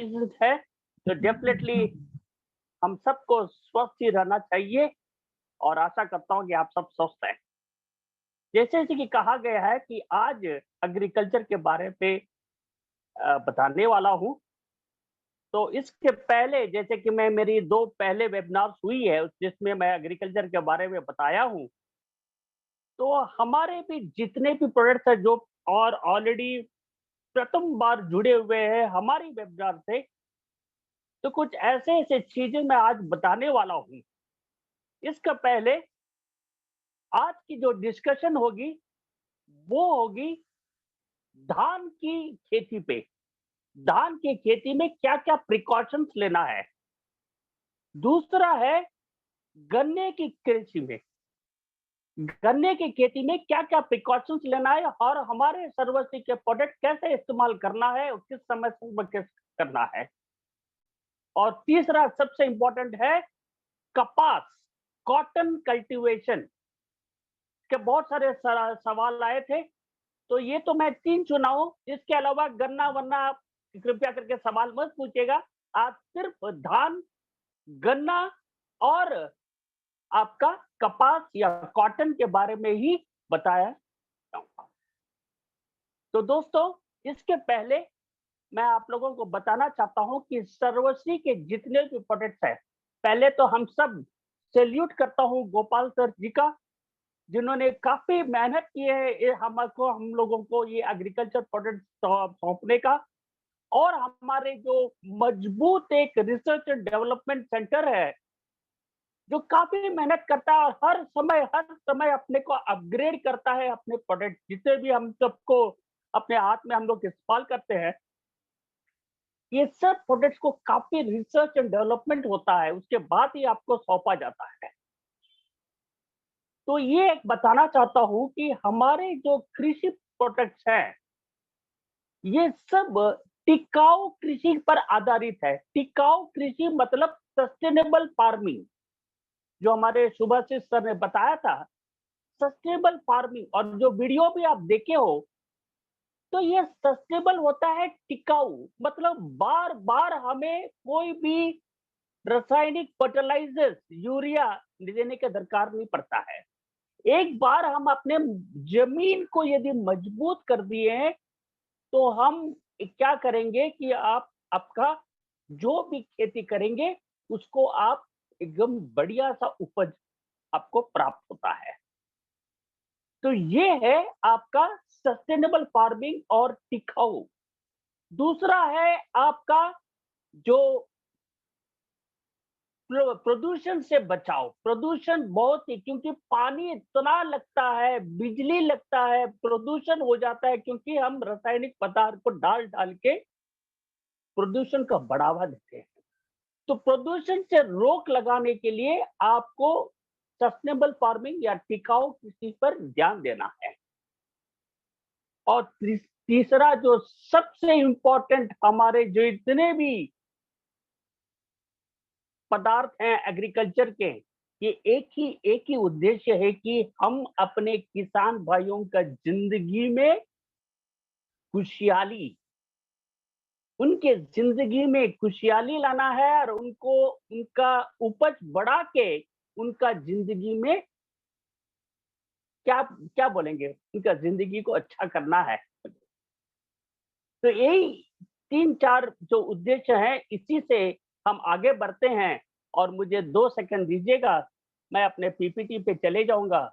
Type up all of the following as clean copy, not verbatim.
है, तो डेफिनेटली हम सबको स्वस्थ ही रहना चाहिए और आशा करता हूँ कि आप सब स्वस्थ हैं। जैसे कि कहा गया है कि आज एग्रीकल्चर के बारे में बताने वाला हूँ। तो इसके पहले जैसे कि मैं मेरी 2 पहले वेबिनार्स हुई है जिसमें मैं एग्रीकल्चर के बारे में बताया हूँ। तो हमारे भी जितने भी प्रोडक्ट्स हैं जो और ऑलरेडी प्रथम बार जुड़े हुए हैं हमारी वेबिनार से, तो कुछ ऐसे-ऐसे चीज़ें मैं आज बताने वाला हूँ। इसके पहले आज की जो डिस्कशन होगी, वो होगी धान की खेती पे। धान की खेती में क्या-क्या प्रिकॉशंस लेना है। दूसरा है गन्ने की कृषि में। गन्ने की खेती में क्या-क्या प्रिकॉशंस लेना है और हमारे सर्वश्री के प्रोडक्ट कैसे इस्तेमाल करना है और किस समय में किस करना है। और तीसरा सबसे इम्पोर्टेंट है कपास, कॉटन कल्टीवेशन के बहुत सारे सवाल आए थे। तो ये तो मैं 3 चुना हूँ, इसके अलावा गन्ना-वन्ना आप कृपया करके सवाल मत पूछिएगा। आज सिर्फ धान, गन्ना और आपका कपास या कॉटन के बारे में ही बताया जाऊँगा। तो दोस्तों, इसके पहले मैं आप लोगों को बताना चाहता हूँ कि सर्वश्री के जितने भी प्रोडक्ट्स हैं, पहले तो हम सब सैल्यूट करता हूँ गोपाल सर जी का, जिन्होंने काफ़ी मेहनत की है ये हमको हम लोगों को ये एग्रीकल्चर प्रोडक्ट सौंपने का और हमारे जो मजबूत एक रिसर्च एंड डेवलपमेंट सेंटर है, जो काफ़ी मेहनत करता है और हर समय अपने को अपग्रेड करता है अपने प्रोडक्ट जितने भी हम सबको अपने हाथ में हम लोग इस्तेमाल करते हैं। ये सब प्रोडक्ट्स को काफ़ी रिसर्च एंड डेवलपमेंट होता है, उसके बाद ही आपको सौंपा जाता है। तो ये एक बताना चाहता हूँ कि हमारे जो कृषि प्रोडक्ट्स हैं, ये सब टिकाऊ कृषि पर आधारित है। टिकाऊ कृषि मतलब सस्टेनेबल फार्मिंग, जो हमारे सुभाषिस सर ने बताया था, सस्टेनेबल फार्मिंग और जो वीडियो भी आप देखे हो, तो ये सस्टेनेबल होता है टिकाऊ, मतलब बार-बार हमें कोई भी रासायनिक फर्टिलाइजर्स, यूरिया देने का दरकार नहीं पड़ता है। एक बार हम अपने जमीन को यदि मजबूत कर दिए हैं, तो हम क्या करेंगे कि आप आपका जो भी खेती करेंगे, उसको आप एकदम बढ़िया-सा उपज आपको प्राप्त होता है। तो ये है आपका सस्टेनेबल फार्मिंग और टिकाऊ। दूसरा है आपका जो प्रदूषण से बचाओ। प्रदूषण बहुत ही क्योंकि पानी इतना लगता है, बिजली लगता है, प्रदूषण हो जाता है क्योंकि हम रासायनिक पदार्थ को डाल-डाल के प्रदूषण का बढ़ावा देते हैं। तो प्रदूषण से रोक लगाने के लिए आपको सस्टेनेबल फार्मिंग या टिकाऊ कृषि पर ध्यान देना है। और तीसरा जो सबसे इम्पोर्टेंट हमारे जो इतने भी पदार्थ हैं एग्रीकल्चर के, ये एक ही उद्देश्य है कि हम अपने किसान भाइयों का जिंदगी में खुशहाली उनके जिंदगी में खुशहाली लाना है और उनको उनका उपज बढ़ा के उनका जिंदगी में क्या क्या बोलेंगे उनका जिंदगी को अच्छा करना है। तो यही 3-4 जो उद्देश्य हैं इसी से हम आगे बढ़ते हैं और मुझे 2 सेकंड दीजिएगा, मैं अपने पीपीटी पे चले जाऊँगा।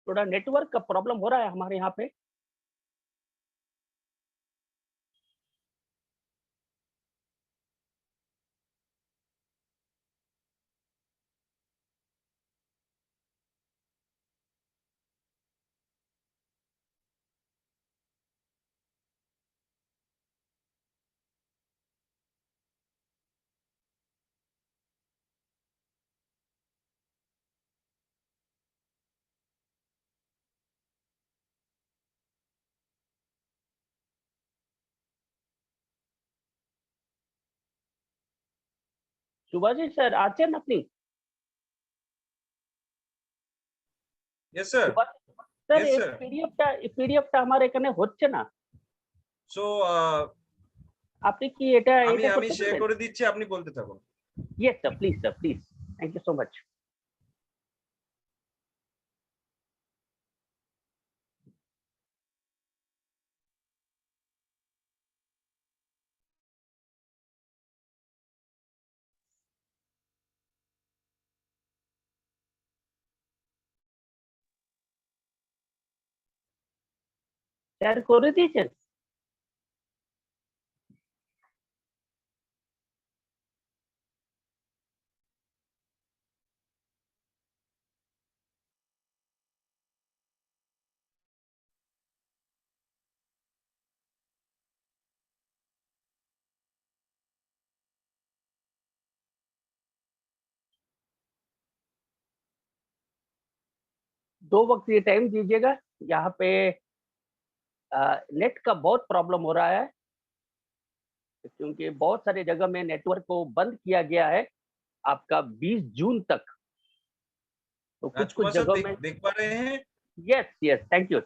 थोड़ा नेटवर्क का प्रॉब्लम हो रहा है हमारे यहाँ पे। শুভাশিস স্যার আছেন আপনি? Yes, sir. Shubhashis sir Yes, এই sir. পিডিএফটা আমার এখানে হচ্ছে না। So, আপনি কি এটা আমি করতে শেয়ার পারবেন? করে দিচ্ছি, আপনি বলতে থাকুন। Yes sir, please sir, please. Thank you so much. Share করে দিয়েছেন? दो वक्त ये टाइम दीजिएगा। यहाँ पे नेट का बहुत प्रॉब्लम हो रहा है, क्योंकि बहुत सारी जगह में नेटवर्क को बंद किया गया है आपका 20 जून तक। तो कुछ राजकुमार सर जगहों में देख पा रहे हैं? Yes yes, thank you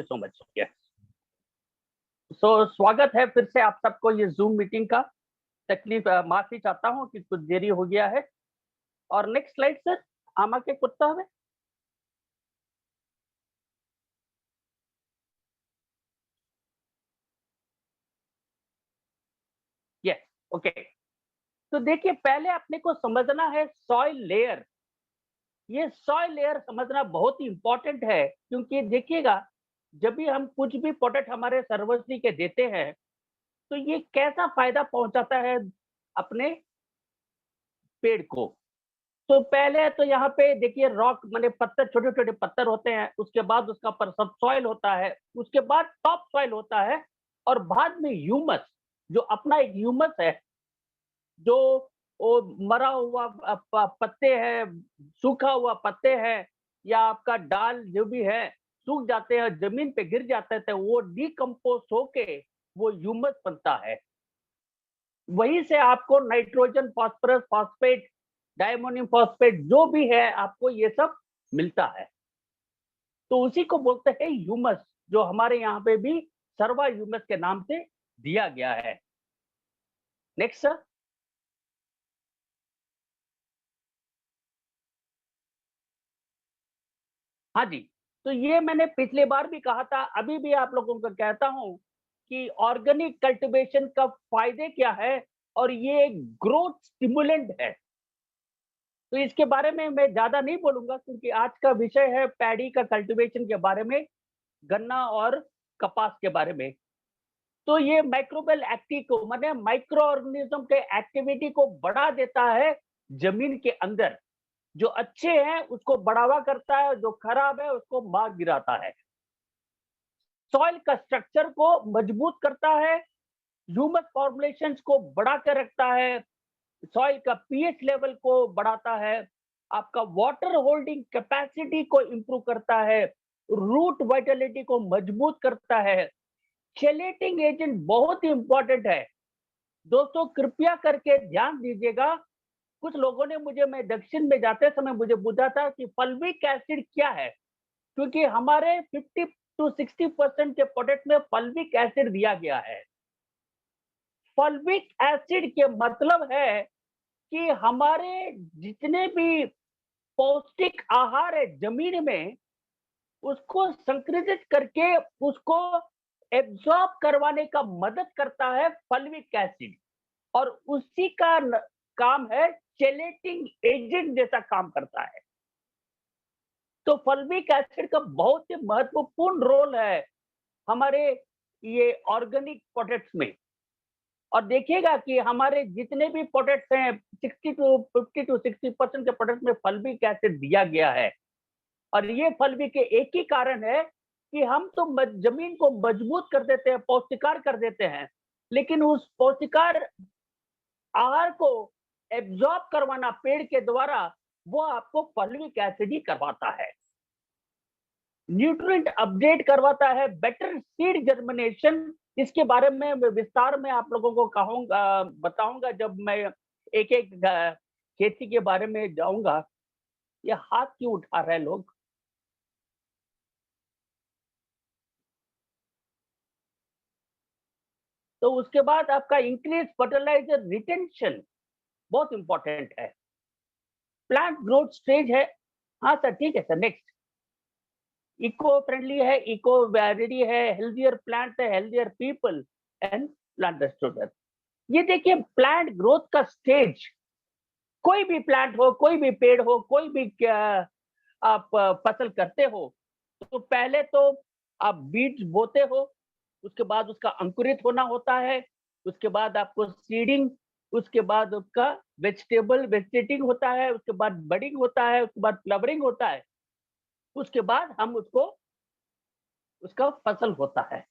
so much. Yes, so स्वागत है फिर से आप सबको ये जूम मीटिंग का। तकलीफ माफी चाहता हूँ कि कुछ देरी हो गया है। और नेक्स्ट स्लाइड सर, आमा के कुत्ता है। Yes, okay. तो देखिए, पहले अपने को समझना है सॉइल लेयर। ये सॉइल लेयर समझना बहुत ही इंपॉर्टेंट है, क्योंकि देखिएगा, जब भी हम कुछ भी प्रोडक्ट हमारे सर्वश्री के देते हैं, तो ये कैसा फायदा पहुंचाता है अपने पेड़ को। तो पहले तो यहाँ पे देखिए, रॉक माने पत्थर, छोटे छोटे पत्थर होते हैं, उसके बाद उसका ऊपर सब सॉइल होता है, उसके बाद टॉप सॉइल होता है, और बाद में ह्यूमस, जो अपना एक ह्यूमस है, जो वो मरा हुआ पत्ते है, सूखा हुआ पत्ते है, या आपका डाल जो भी है, सूख जाते हैं, जमीन पे गिर जाते हैं, तो वो डिकम्पोज होके वो ह्यूमस बनता है। वहीं से आपको nitrogen, phosphorus, phosphate, diammonium phosphate जो भी है, आपको ये सब मिलता है। तो उसी को बोलते हैं ह्यूमस, जो हमारे यहाँ पे भी सर्वा ह्यूमस के नाम से दिया गया है। Next sir. हाँ जी, तो ये मैंने पिछले बार भी कहा था, अभी भी आप लोगों को कहता हूँ कि ऑर्गेनिक कल्टीवेशन का फायदे क्या है, और ये ग्रोथ स्टिमुलेंट है। तो इसके बारे में मैं ज्यादा नहीं बोलूंगा, क्योंकि आज का विषय है पैडी का कल्टीवेशन के बारे में, गन्ना और कपास के बारे में। तो ये माइक्रोबियल एक्टिव को, माने माइक्रो ऑर्गेनिज्म के एक्टिविटी को बढ़ा देता है जमीन के अंदर। जो अच्छे हैं उसको बढ़ावा करता है, जो खराब है उसको मार गिराता है। सॉइल का स्ट्रक्चर को मजबूत करता है, ह्यूमस फॉर्मुलेशंस को बढ़ा कर रखता है, सॉइल का पीएच लेवल को बढ़ाता है, आपका वाटर होल्डिंग कैपेसिटी को इंप्रूव करता है, रूट वाइटलिटी को मजबूत करता है। चेलेटिंग एजेंट बहुत ही इंपॉर्टेंट है दोस्तों, कृपया करके ध्यान दीजिएगा। कुछ लोगों ने मुझे, मैं दक्षिण में जाते समय मुझे पूछा था कि फल्विक एसिड क्या है, क्योंकि हमारे 50 to 60% के प्रोडक्ट में फल्विक एसिड दिया गया है। फल्विक एसिड के मतलब है कि हमारे जितने भी पौष्टिक आहार है जमीन में, उसको संक्रिजित करके उसको एब्जॉर्ब करवाने का मदद करता है फल्विक एसिड, और उसी का काम है, चेलेटिंग एजेंट जैसा काम करता है। तो फल्विक एसिड का बहुत ही महत्वपूर्ण रोल है हमारे ये ऑर्गेनिक प्रोडक्ट्स में। और देखिएगा कि हमारे जितने भी प्रोडक्ट्स हैं, 50 to 60% के प्रोडक्ट में फल्विक एसिड दिया गया है। और ये फल्विक के एक ही कारण है कि हम तो जमीन को मजबूत कर देते हैं, पौष्टिकार कर देते हैं, लेकिन उस पौष्टिकार आहार को एब्जॉर्ब करवाना पेड़ के द्वारा, वो आपको फल्विक एसिड ही करवाता है। न्यूट्रिएंट अपडेट करवाता है, बेटर सीड जर्मिनेशन। इसके बारे में मैं विस्तार में आप लोगों को कहूंगा, बताऊंगा जब मैं एक एक खेती के बारे में जाऊंगा। ये हाथ क्यों उठा रहे हैं लोग? तो उसके बाद आपका इंक्रीज फर्टिलाइजर रिटेंशन बहुत इंपॉर्टेंट है। प्लांट ग्रोथ स्टेज है। हाँ सर, ठीक है सर, नेक्स्ट। इको फ्रेंडली है, इको वेरिटी है, हेल्दियर प्लांट है, हेल्दियर पीपल एंड प्लांट रेस्टोरेटर। ये देखिए प्लांट ग्रोथ का स्टेज, कोई भी प्लांट हो, कोई भी पेड़ हो, कोई भी आप फसल करते हो, तो पहले तो आप बीज बोते हो, उसके बाद उसका अंकुरित होना होता है, उसके बाद आपको सीडिंग, उसके बाद उसका वेजिटेटिंग होता है, उसके बाद बडिंग होता है, उसके बाद फ्लावरिंग होता है, उसके बाद हम उसको उसका फसल होता है।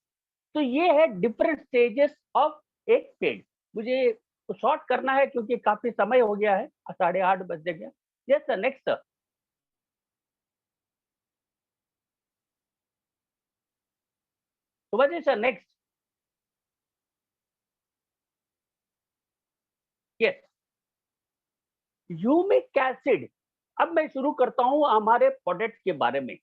तो ये है डिफरेंट स्टेजेस ऑफ एक पेड़। मुझे तो शॉर्ट करना है क्योंकि काफी समय हो गया है, 8:30 बज गया। Yes sir, next sir. Subhash sir, next. Yes, humic acid. अब मैं शुरू करता हूं हमारे प्रोडक्ट के बारे में।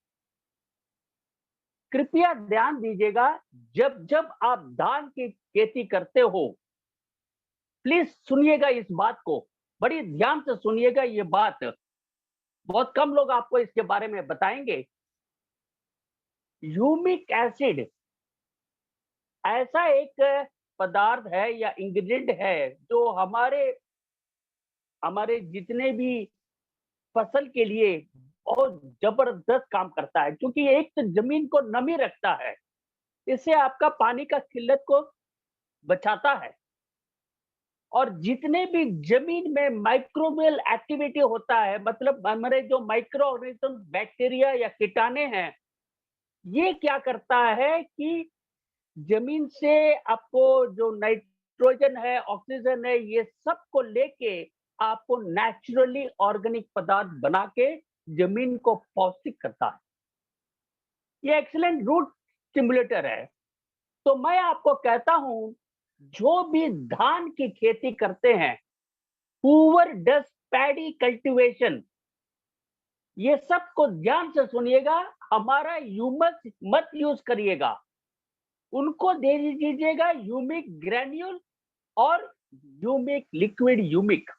कृपया ध्यान दीजिएगा, जब जब आप धान की खेती करते हो, प्लीज सुनिएगा इस बात को, बड़ी ध्यान से सुनिएगा। ये बात बहुत कम लोग आपको इसके बारे में बताएंगे। ह्यूमिक एसिड ऐसा एक पदार्थ है या इंग्रेडिएंट है जो हमारे हमारे जितने भी फसल के लिए बहुत जबरदस्त काम करता है, क्योंकि एक तो जमीन को नमी रखता है, इससे आपका पानी का किल्लत को बचाता है, और जितने भी जमीन में माइक्रोबियल एक्टिविटी होता है, मतलब हमारे जो माइक्रो ऑर्गेनिज्म, बैक्टीरिया या कीटाणु हैं, ये क्या करता है कि जमीन से आपको जो नाइट्रोजन है, ऑक्सीजन है, ये सब को लेके आपको नेचुरली ऑर्गेनिक पदार्थ बना के जमीन को पौष्टिक करता है। ये एक्सीलेंट रूट स्टिमुलेटर है। तो मैं आपको कहता हूं, जो भी धान की खेती करते हैं, हूवर डज पैडी कल्टीवेशन, ये सब को ध्यान से सुनिएगा। हमारा ह्यूमस मत यूज करिएगा, उनको दे दीजिएगा ह्यूमिक ग्रैन्यूल और ह्यूमिक लिक्विड ह्यूमिक।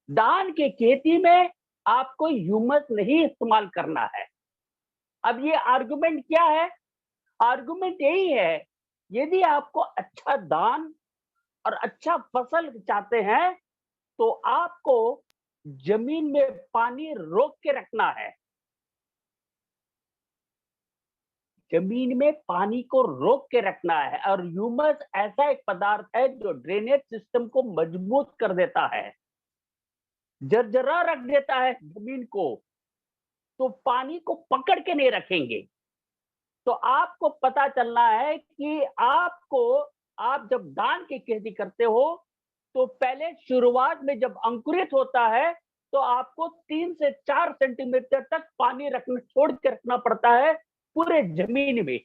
धान की खेती में आपको ह्यूमस नहीं इस्तेमाल करना है। अब ये आर्गुमेंट क्या है? आर्गुमेंट यही है, यदि आपको अच्छा धान और अच्छा फसल चाहते हैं, तो आपको जमीन में पानी रोक के रखना है। जमीन में पानी को रोक के रखना है, और ह्यूमस ऐसा एक पदार्थ है जो ड्रेनेज सिस्टम को मजबूत कर देता है, जर्जरा रख देता है जमीन को, तो पानी को पकड़ के नहीं रखेंगे। तो आपको पता चलना है कि आप जब धान की खेती करते हो, तो पहले शुरुआत में जब अंकुरित होता है, तो आपको 3 से 4 सेंटीमीटर तक पानी रखना, छोड़ के रखना पड़ता है पूरे जमीन में।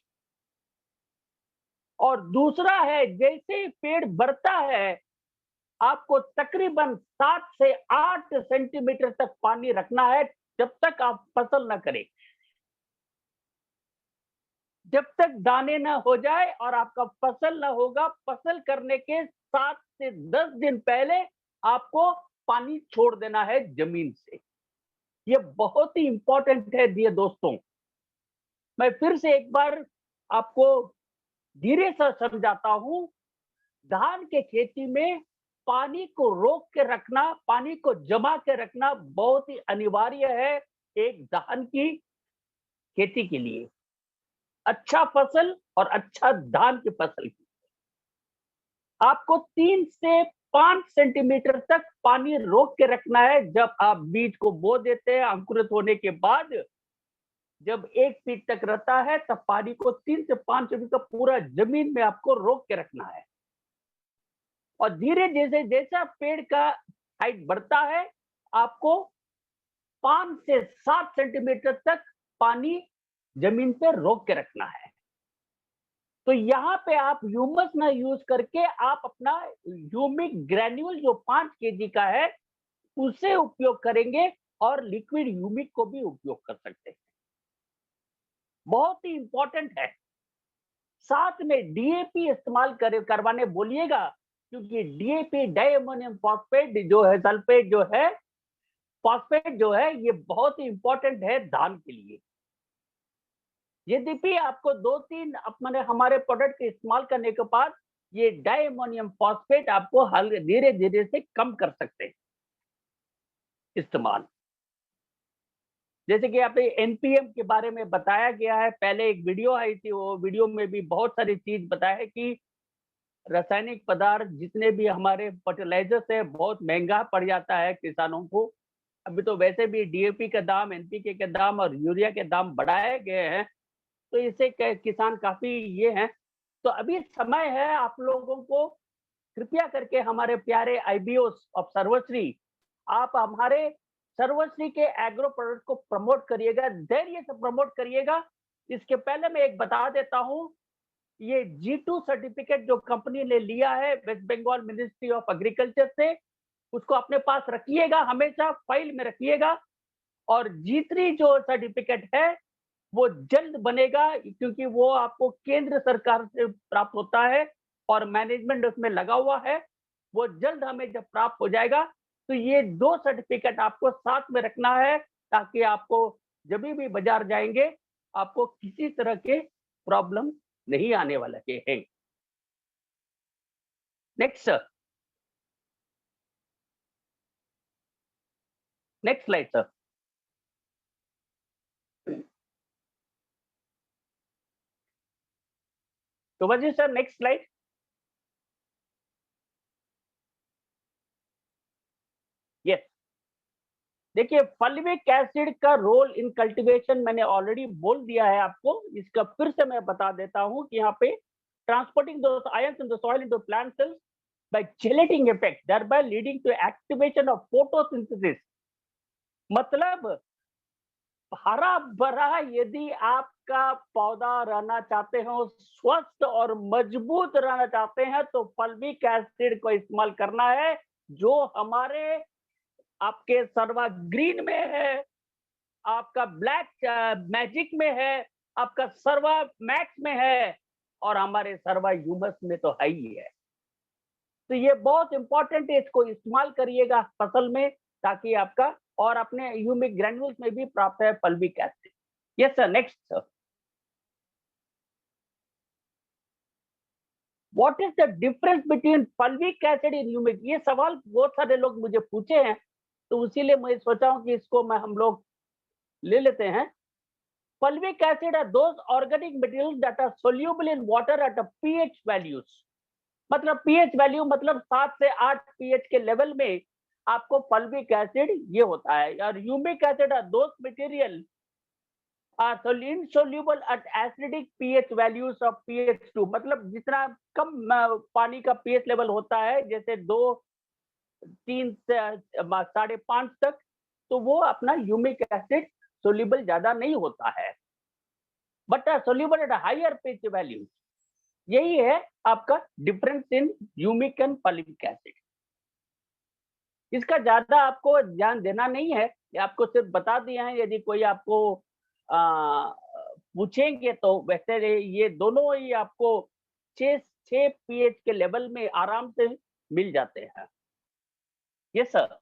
और दूसरा है, जैसे ही पेड़ बढ़ता है, आपको तकरीबन 7 से 8 सेंटीमीटर तक पानी रखना है, जब तक आप फसल ना करें, जब तक दाने ना हो जाए और आपका फसल ना होगा। फसल करने के 7 से 10 दिन पहले आपको पानी छोड़ देना है जमीन से। ये बहुत ही इंपॉर्टेंट है दिए दोस्तों। मैं फिर से एक बार आपको धीरे से समझाता हूं। धान के खेती में पानी को रोक के रखना, पानी को जमा के रखना बहुत ही अनिवार्य है एक धान की खेती के लिए, अच्छा फसल और अच्छा धान की फसल की। आपको 3 से 5 सेंटीमीटर तक पानी रोक के रखना है जब आप बीज को बो देते हैं। अंकुरित होने के बाद जब 1 फीट तक रहता है, तब पानी को 3 से 5 सेंटीमीटर पूरा जमीन में आपको रोक के रखना है। और धीरे जैसे जैसा पेड़ का हाइट बढ़ता है, आपको 5 से 7 सेंटीमीटर तक पानी जमीन पर रोक के रखना है। तो यहाँ पे आप ह्यूमस ना यूज करके आप अपना ह्यूमिक ग्रेन्यूल जो 5 केजी का है उसे उपयोग करेंगे और लिक्विड ह्यूमिक को भी उपयोग कर सकते हैं। बहुत ही इंपॉर्टेंट है। साथ में डीएपी इस्तेमाल करवाने बोलिएगा, क्योंकि डीएपी डाई अमोनियम फॉस्फेट जो है, सल्फेट जो है, फॉस्फेट जो है, ये बहुत ही इंपॉर्टेंट है धान के लिए। यद्यपि आपको 2-3 अपने हमारे प्रोडक्ट के इस्तेमाल करने के बाद ये डाई अमोनियम फॉस्फेट आपको धीरे धीरे से कम कर सकते हैं इस्तेमाल। जैसे कि आपने एनपीएम के बारे में बताया गया है, पहले एक वीडियो आई थी, वो वीडियो में भी बहुत सारी चीज बताया है कि रासायनिक पदार्थ जितने भी हमारे फर्टिलाइजर्स है बहुत महंगा पड़ जाता है किसानों को। अभी तो वैसे भी डीएपी का दाम, एनपीके के दाम और यूरिया के दाम बढ़ाए गए हैं, तो इससे किसान काफी ये हैं। तो अभी समय है आप लोगों को कृपया करके हमारे प्यारे आईबीओस ऑफ सर्वश्री, आप हमारे सर्वश्री के एग्रो प्रोडक्ट को प्रमोट करिएगा, धैर्य से प्रमोट करिएगा। इसके पहले मैं एक बता देता हूं, ये G2 सर्टिफिकेट जो कंपनी ने लिया है West Bengal Ministry of Agriculture से, उसको अपने पास रखिएगा, हमेशा फाइल में रखिएगा। और G3 जो सर्टिफिकेट है वो जल्द बनेगा, क्योंकि वो आपको केंद्र सरकार से प्राप्त होता है और मैनेजमेंट उसमें लगा हुआ है। वो जल्द हमें जब प्राप्त हो जाएगा तो ये 2 सर्टिफिकेट आपको साथ में रखना है, ताकि आपको जब भी बाजार जाएंगे आपको किसी तरह के प्रॉब्लम नहीं आने वाला है। Next sir, next slide sir. तो वजह सर, नेक्स्ट स्लाइड। यस, देखिए फॉल्विक एसिड का रोल इन कल्टीवेशन मैंने ऑलरेडी बोल दिया है आपको, इसका फिर से मैं बता देता हूं कि यहाँ पे transporting those ions in the soil into plant cells by chelating effect, thereby leading to activation of photosynthesis। मतलब हरा भरा यदि आपका पौधा रहना चाहते हो, स्वस्थ और मजबूत रहना चाहते हैं, तो फॉल्विक एसिड को इस्तेमाल करना है, जो हमारे आपके सर्वा ग्रीन में है, आपका ब्लैक मैजिक में है, आपका सर्वा मैक्स में है, और हमारे सर्वा ह्यूमस में तो है ही है। तो ये बहुत इंपॉर्टेंट है, इसको इस्तेमाल करिएगा फसल में, ताकि आपका और अपने ह्यूमिक ग्रैन्यूल्स में भी प्राप्त है fulvic acid. Yes sir, next sir. What is the difference between fulvic acid and humic? ये सवाल बहुत सारे लोग मुझे पूछे हैं, तो इसीलिए मैं सोचा हूं कि इसको हम लोग ले लेते हैं। Fulvic acid are those organic materials that are soluble in water at a pH values। मतलब pH वैल्यू मतलब 7 से 8 pH के लेवल में आपको फॉल्विक एसिड ये होता है। और humic acid are those material are insoluble at acidic pH values of pH2। मतलब जितना कम पानी का pH लेवल होता है, जैसे 2, 3 से 5.5 तक, तो वो अपना ह्यूमिक एसिड सोल्यूबल ज्यादा नहीं होता है, but soluble at higher pH value. यही है आपका difference in humic and fulvic acid. इसका ज्यादा आपको ध्यान देना नहीं है, आपको सिर्फ बता दिया है। यदि कोई आपको पूछेंगे तो वैसे ये दोनों ही आपको 6 pH के लेवल में आराम से मिल जाते हैं। Yes sir.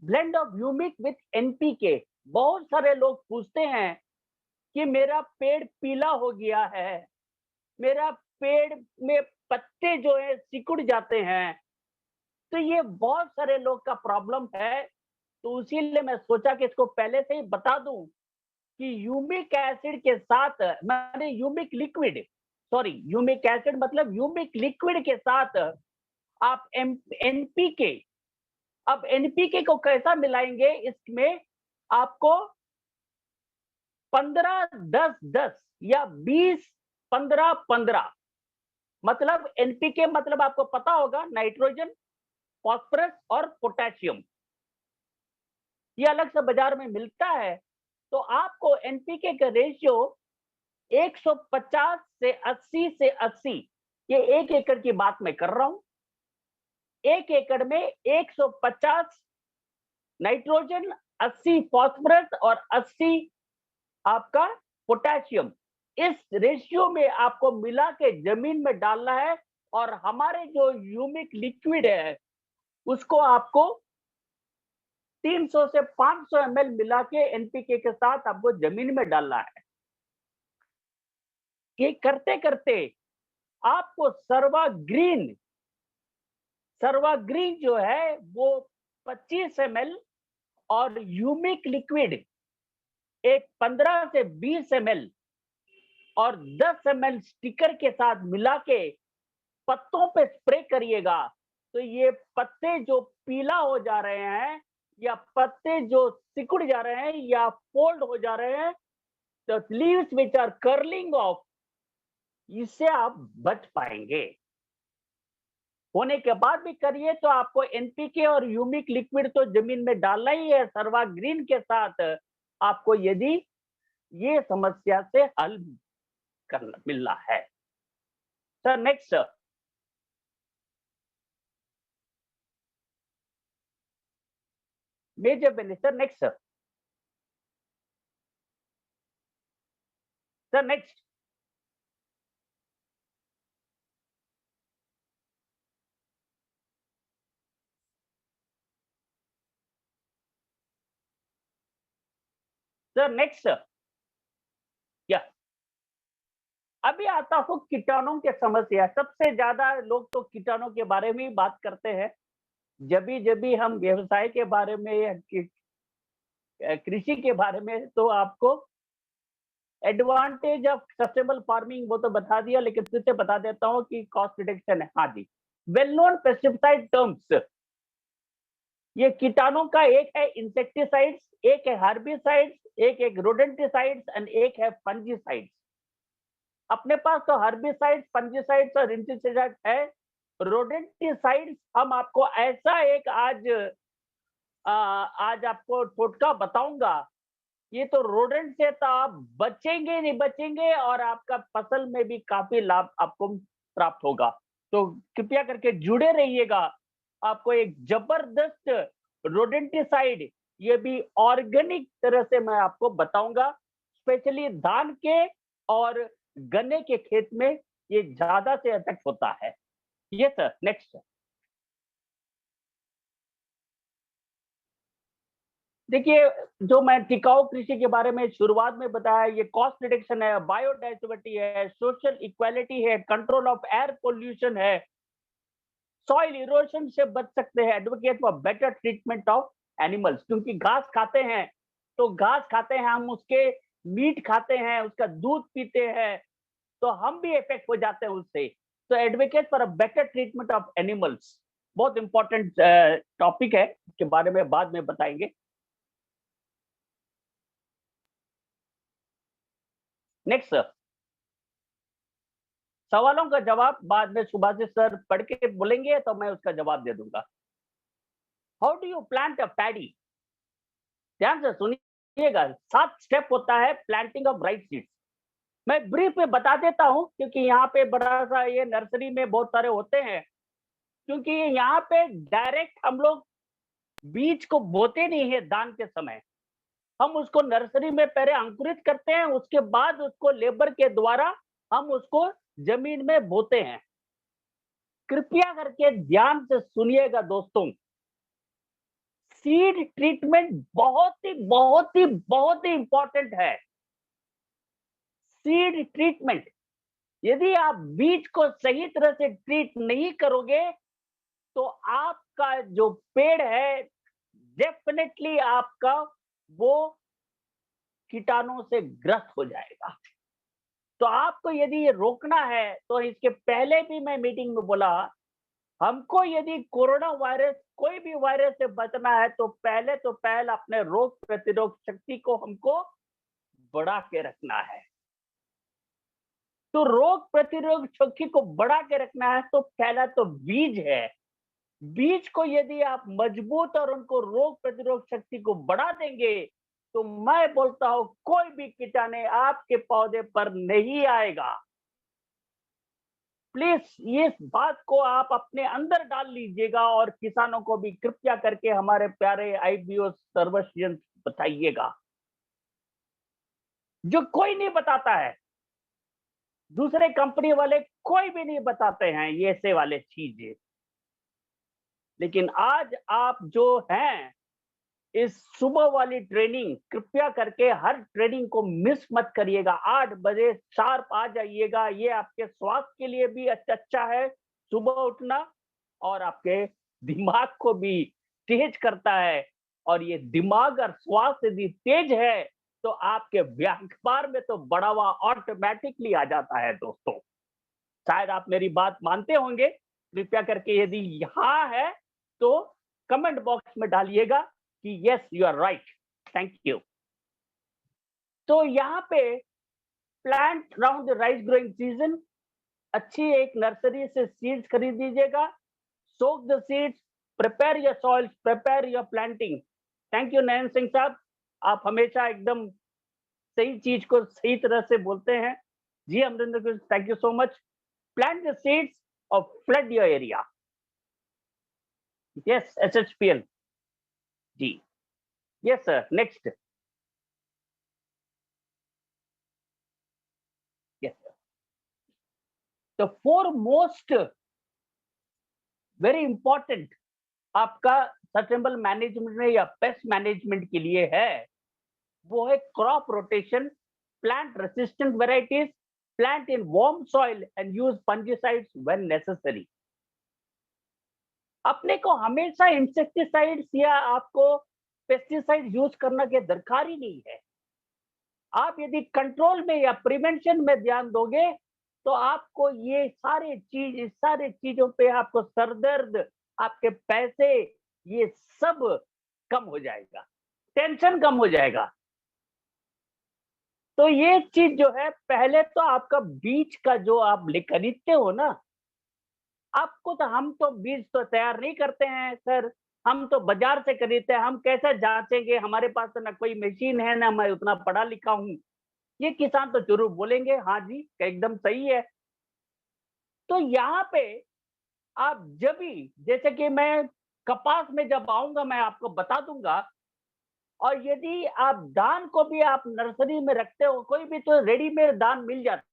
Blend of humic with NPK. बहुत सारे लोग पूछते हैं कि मेरा पेड़ पीला हो गया है, मेरा पेड़ में पत्ते जो है सिकुड़ जाते हैं, तो ये बहुत सारे लोग का प्रॉब्लम है। तो इसीलिए मैं सोचा कि इसको पहले से ही बता दूं कि ह्यूमिक एसिड के साथ, मैंने humic liquid, sorry humic acid मतलब ह्यूमिक लिक्विड के साथ आप एनपीके, अब एनपीके को कैसा मिलाएंगे, इसमें आपको 15-10-10 या 20-15-15, मतलब एनपीके मतलब आपको पता होगा नाइट्रोजन, फास्फोरस और पोटेशियम। ये अलग से बाजार में मिलता है, तो आपको एनपीके का रेशियो 150 से 80, ये 1 एकड़ की बात मैं कर रहा हूं। 1 एकड़ में 150 नाइट्रोजन, 80 फास्फोरस और 80 आपका पोटेशियम, इस रेशियो में आपको मिला के जमीन में डालना है। और हमारे जो ह्यूमिक लिक्विड है उसको आपको 300 से 500 ml मिला के एनपीके के साथ आपको जमीन में डालना है। ये करते करते आपको सर्वाग्रीन जो है वो 25 ml और ह्यूमिक लिक्विड एक 15 से 20 ml और 10 ml स्टिकर के साथ मिला के पत्तों पे स्प्रे करिएगा। तो ये पत्ते जो पीला हो जा रहे हैं या पत्ते जो सिकुड़ जा रहे हैं या फोल्ड हो जा रहे हैं, तो leaves which are curling off, इससे आप बच पाएंगे। होने के बाद भी करिए तो आपको एनपीके और ह्यूमिक लिक्विड तो जमीन में डालना ही है सर्वाग्रीन के साथ, आपको यदि ये समस्या से हल करना मिलना है। Sir next sir, major benefit. Next sir, sir next. Sir next sir, या अभी आता हूं कीटाणुओं की समस्या। सबसे ज्यादा लोग तो कीटाणु के बारे में ही बात करते हैं। जब भी हम व्यवसाय के बारे में या कृषि के बारे में, तो आपको एडवांटेज ऑफ सस्टेनेबल फार्मिंग वो तो बता दिया, लेकिन फिर से बता देता हूं कि कॉस्ट रिडक्शन है। हाँ जी, वेल नोन पेस्टिसाइड टर्म्स, ये कीटाणु का एक है इंसेक्टिसाइड्स, एक है हर्बिसाइड्स, एक रोडेंटिसाइड्स एंड एक है फंजीसाइड्स। अपने पास तो हर्बिसाइड्स, फंजीसाइड्स और इंसेक्टिसाइड्स है। रोडेंटिसाइड्स हम आपको ऐसा एक आज आपको टोटका बताऊंगा। ये तो रोडेंट से तो आप बचेंगे नहीं बचेंगे, और आपका फसल में भी काफी लाभ आपको प्राप्त होगा। तो कृपया करके जुड़े रहिएगा। आपको एक जबरदस्त रोडेंटिसाइड, ये भी ऑर्गेनिक तरह से मैं आपको बताऊंगा। स्पेशली धान के और गन्ने के खेत में ये ज्यादा से इफेक्ट होता है। ये सर नेक्स्ट। देखिए, जो मैं टिकाऊ कृषि के बारे में शुरुआत में बताया, ये कॉस्ट रिडक्शन है, बायोडाइवर्सिटी है, सोशल इक्वालिटी है, कंट्रोल ऑफ एयर पोल्यूशन है, सॉइल इरोशन से बच सकते हैं, advocate for better treatment of animals. क्योंकि घास खाते हैं, तो घास खाते हैं हम, उसके मीट खाते हैं, उसका दूध पीते हैं, तो हम भी इफेक्ट हो जाते हैं उससे। तो advocate for a better treatment of animals बहुत इंपॉर्टेंट टॉपिक है, इसके बारे में बाद में बताएंगे। नेक्स्ट सर, सवालों का जवाब बाद में सुभाषित सर पढ़ के बोलेंगे तो मैं उसका जवाब दे दूंगा। How do you plant a paddy? ध्यान से सुनिएगा, 7 स्टेप होता है प्लांटिंग ऑफ राइट सीड्स। मैं ब्रीफ में बता देता हूं, क्योंकि यहाँ पे बड़ा सा ये नर्सरी में बहुत सारे होते हैं। क्योंकि यहाँ पे डायरेक्ट हम लोग बीज को बोते नहीं है दान के समय, हम उसको नर्सरी में पहले अंकुरित करते हैं, उसके बाद उसको लेबर के द्वारा हम उसको जमीन में बोते हैं। कृपया करके ध्यान से सुनिएगा दोस्तों, सीड ट्रीटमेंट बहुत ही इंपॉर्टेंट है। सीड ट्रीटमेंट, यदि आप बीज को सही तरह से ट्रीट नहीं करोगे तो आपका जो पेड़ है डेफिनेटली आपका वो कीटाणु से ग्रस्त हो जाएगा। तो आपको यदि ये रोकना है, तो इसके पहले भी मैं मीटिंग में बोला, हमको यदि कोरोना वायरस कोई भी वायरस से बचना है तो पहले अपने रोग प्रतिरोधक शक्ति को हमको बढ़ा के रखना है। तो रोग प्रतिरोधक शक्ति को बढ़ा के रखना है तो पहला तो बीज है। बीज को यदि आप मजबूत और उनको रोग प्रतिरोधक शक्ति को बढ़ा देंगे तो मैं बोलता हूं कोई भी कीटाणु आपके पौधे पर नहीं आएगा। प्लीज ये बात को आप अपने अंदर डाल लीजिएगा और किसानों को भी कृपया करके हमारे प्यारे आईबीओ सर्वस्व बताइएगा, जो कोई नहीं बताता है। दूसरे कंपनी वाले कोई भी नहीं बताते हैं ये ऐसे वाले चीजें। लेकिन आज आप जो हैं, इस सुबह वाली ट्रेनिंग कृपया करके हर ट्रेनिंग को मिस मत करिएगा। 8 बजे शार्प आ जाइएगा। ये आपके स्वास्थ्य के लिए भी अच्छा है सुबह उठना, और आपके दिमाग को भी तेज करता है। और ये दिमाग और स्वास्थ्य यदि तेज है तो आपके व्यापार में तो बढ़ावा ऑटोमेटिकली आ जाता है। दोस्तों, शायद आप मेरी बात मानते होंगे। कृपया करके यदि यहाँ है तो कमेंट बॉक्स में डालिएगा कि yes you are right, thank you. तो यहाँ पे plant round the rice growing season, अच्छी एक नर्सरी से सीड्स खरीद लीजिएगा। Soak the seeds, prepare your soil, prepare your planting. Thank you Nayan Singh साहब, आप हमेशा एकदम सही चीज को सही तरह से बोलते हैं। जी Amarinder, thank you so much. Plant the seeds और flood your area. Yes SHPL ji, yes sir, next. Yes sir. तो फोरमोस्ट वेरी इंपॉर्टेंट आपका सस्टेनेबल मैनेजमेंट में या पेस्ट मैनेजमेंट के लिए है, वो है crop rotation, plant resistant varieties, plant in warm soil and use fungicides when necessary. अपने को हमेशा इंसेक्टिसाइड्स या आपको पेस्टिसाइड यूज करना की दरकार ही नहीं है। आप यदि कंट्रोल में या प्रिवेंशन में ध्यान दोगे तो आपको ये सारे चीजों पे आपको सरदर्द, आपके पैसे, ये सब कम हो जाएगा, टेंशन कम हो जाएगा। तो ये चीज जो है, पहले तो आपका बीज का जो आप खरीदते हो ना, आपको तो हम तो बीज तो तैयार नहीं करते हैं सर, हम तो बाजार से खरीदते हैं। हम कैसे जांचेंगे, हमारे पास तो ना कोई मशीन है, ना मैं उतना पढ़ा लिखा हूं। ये किसान तो जरूर बोलेंगे हाँ जी एकदम सही है। तो यहाँ पे आप जब भी, जैसे कि मैं कपास में जब आऊंगा मैं आपको बता दूंगा। और यदि आप दान को भी आप नर्सरी में रखते हो, कोई भी तो रेडीमेड दान मिल जाता है।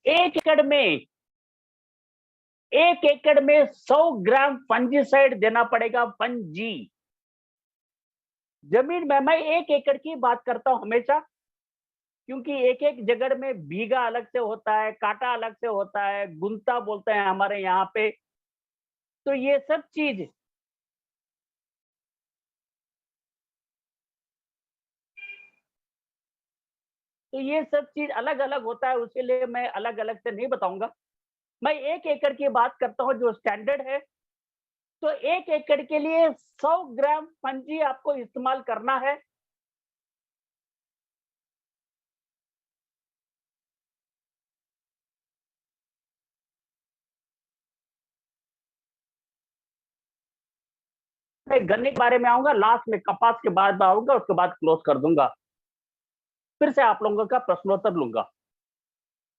1 एकड़ में 100 ग्राम फंजीसाइड देना पड़ेगा। फंजी जमीन में, मैं 1 एकड़ की बात करता हूं हमेशा, क्योंकि एक एक जगह में बीघा अलग से होता है, कांटा अलग से होता है, गुंता बोलते हैं हमारे यहाँ पे। तो ये सब चीज अलग अलग होता है, उसके लिए मैं अलग अलग से नहीं बताऊंगा। मैं 1 एकड़ की बात करता हूं जो स्टैंडर्ड है। तो 1 एकड़ के लिए 100 ग्राम फंजी आपको इस्तेमाल करना है। मैं गन्ने के बारे में आऊंगा, लास्ट में कपास के बाद आऊंगा, उसके बाद क्लोज कर दूंगा, फिर से आप लोगों का प्रश्नोत्तर लूंगा।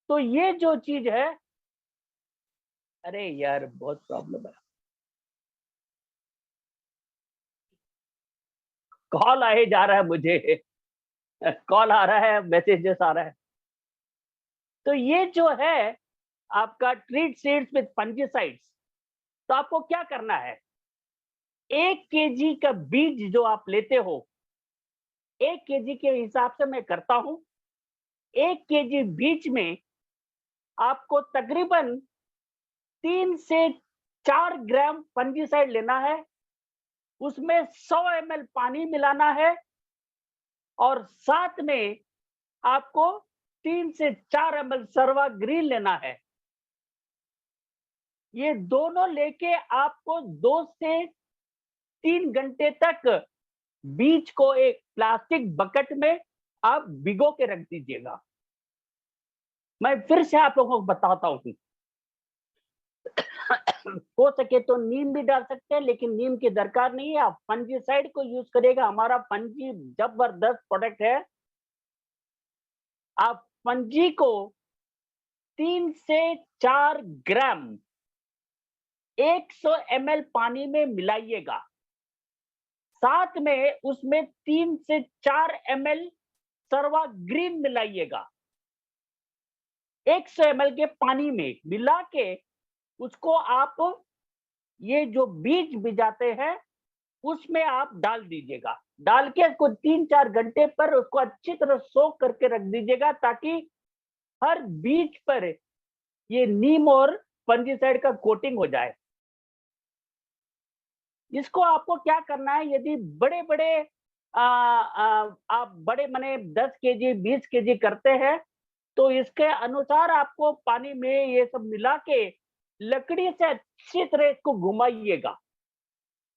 तो ये जो चीज है, अरे यार बहुत प्रॉब्लम है, कॉल आए जा रहा है मुझे, कॉल आ रहा है, मैसेजेस आ रहा है। तो ये जो है आपका ट्रीट सीड्स विद फंजीसाइड्स, तो आपको क्या करना है, 1 kg का बीज जो आप लेते हो, 1 kg के हिसाब से मैं करता हूं। 1 kg बीज में आपको तकरीबन 3 से 4 ग्राम फंजीसाइड लेना है, उसमें 100 ml पानी मिलाना है, और साथ में आपको 3 से 4 ml सर्वा ग्रीन लेना है। ये दोनों लेके आपको 2 से 3 घंटे तक बीज को एक प्लास्टिक बकेट में आप भिगो के रख दीजिएगा। मैं फिर से आप लोगों को बताता हूं, हो सके तो नीम भी डाल सकते हैं, लेकिन नीम की दरकार नहीं है, आप फंजीसाइड को यूज करिएगा। हमारा फंजी जबरदस्त प्रोडक्ट है। आप फंजी को 3 से 4 ग्राम 100 ml पानी में मिलाइएगा, साथ में उसमें 3 से 4 ml सर्वा ग्रीन मिलाइएगा। 100 ml के पानी में मिला के उसको आप ये जो बीज भिजाते हैं उसमें आप डाल दीजिएगा। डाल के उसको 3-4 घंटे पर उसको अच्छी तरह सोक करके रख दीजिएगा, ताकि हर बीज पर ये नीम और फंजीसाइड का कोटिंग हो जाए। इसको आपको क्या करना है, यदि बड़े-बड़े आप बड़े माने 10 केजी 20 केजी करते हैं, तो इसके अनुसार आपको पानी में ये सब मिला के लकड़ी से अच्छी तरह इसको घुमाइएगा।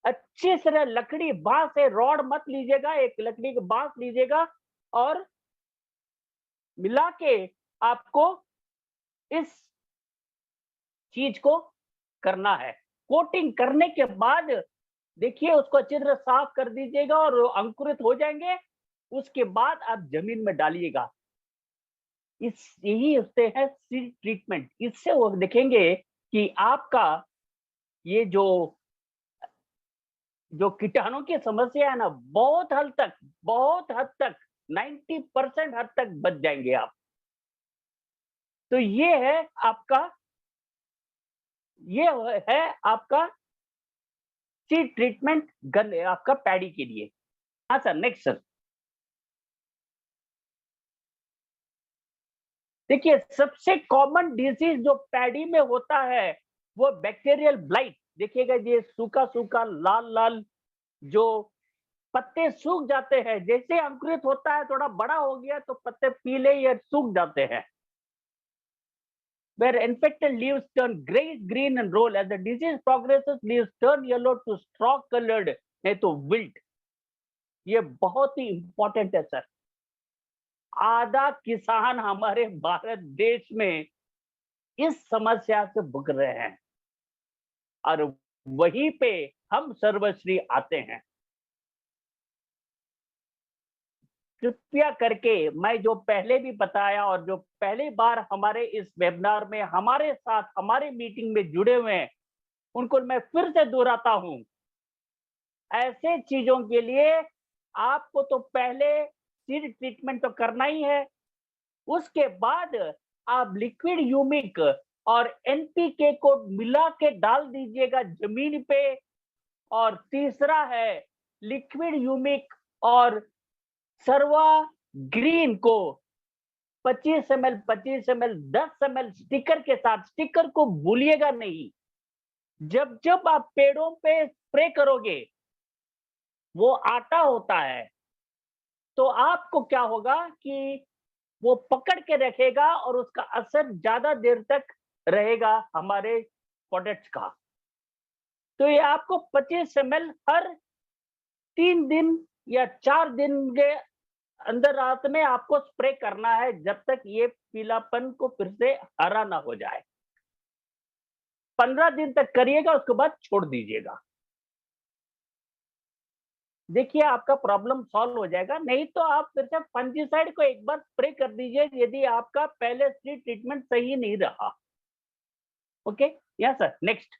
अच्छी तरह लकड़ी बाँस से, रॉड मत लीजिएगा, एक लकड़ी का बाँस लीजिएगा और मिला के आपको इस चीज को करना है। कोटिंग करने के बाद देखिए उसको अच्छी तरह साफ कर दीजिएगा और अंकुरित हो जाएंगे। उसके बाद आप जमीन में डालिएगा। इस यही उससे है सीड ट्रीटमेंट। इससे वो देखेंगे कि आपका ये जो कीटाणु की समस्या है ना, बहुत हद तक 90% हद तक बच जाएंगे आप। तो ये है आपका सीड ट्रीटमेंट आपका पैडी के लिए। हाँ सर, नेक्स्ट सर। देखिए सबसे कॉमन डिजीज जो पैडी में होता है वो बैक्टीरियल ब्लाइट। देखिएगा ये सूखा सूखा लाल लाल जो पत्ते सूख जाते हैं, जैसे अंकुरित होता है थोड़ा बड़ा हो गया तो पत्ते पीले या सूख जाते हैं। Where infected leaves turn grayish green and roll. As the disease progresses, leaves turn yellow to straw colored, नहीं तो wilt. ये बहुत ही इंपॉर्टेंट है सर। आधा किसान हमारे भारत देश में इस समस्या से भुग रहे हैं और वहीं पे हम सर्वश्री आते हैं। कृपया करके मैं जो पहले भी बताया और जो पहली बार हमारे इस वेबिनार में हमारे साथ हमारे मीटिंग में जुड़े हुए हैं उनको मैं फिर से दोहराता हूं, ऐसे चीजों के लिए आपको तो पहले सीड ट्रीटमेंट तो करना ही है, उसके बाद आप लिक्विड ह्यूमिक और एनपीके को मिला के डाल दीजिएगा जमीन पे। और तीसरा है लिक्विड ह्यूमिक और सर्वा ग्रीन को 25 ml 10 ml स्टिकर के साथ, स्टिकर को भूलिएगा नहीं। जब जब आप पेड़ों पे स्प्रे करोगे वो आटा होता है, तो आपको क्या होगा कि वो पकड़ के रखेगा और उसका असर ज्यादा देर तक रहेगा हमारे प्रोडक्ट्स का। तो ये आपको 25 ml हर 3 दिन या 4 दिन के अंदर रात में आपको स्प्रे करना है, जब तक ये पीलापन को फिर से हरा ना हो जाए। 15 दिन तक करिएगा, उसके बाद छोड़ दीजिएगा। देखिए आपका प्रॉब्लम सॉल्व हो जाएगा। नहीं तो आप फिर से फंजीसाइड को एक बार स्प्रे कर दीजिए यदि आपका पहले से ट्रीटमेंट सही नहीं रहा। Okay, yes sir, next.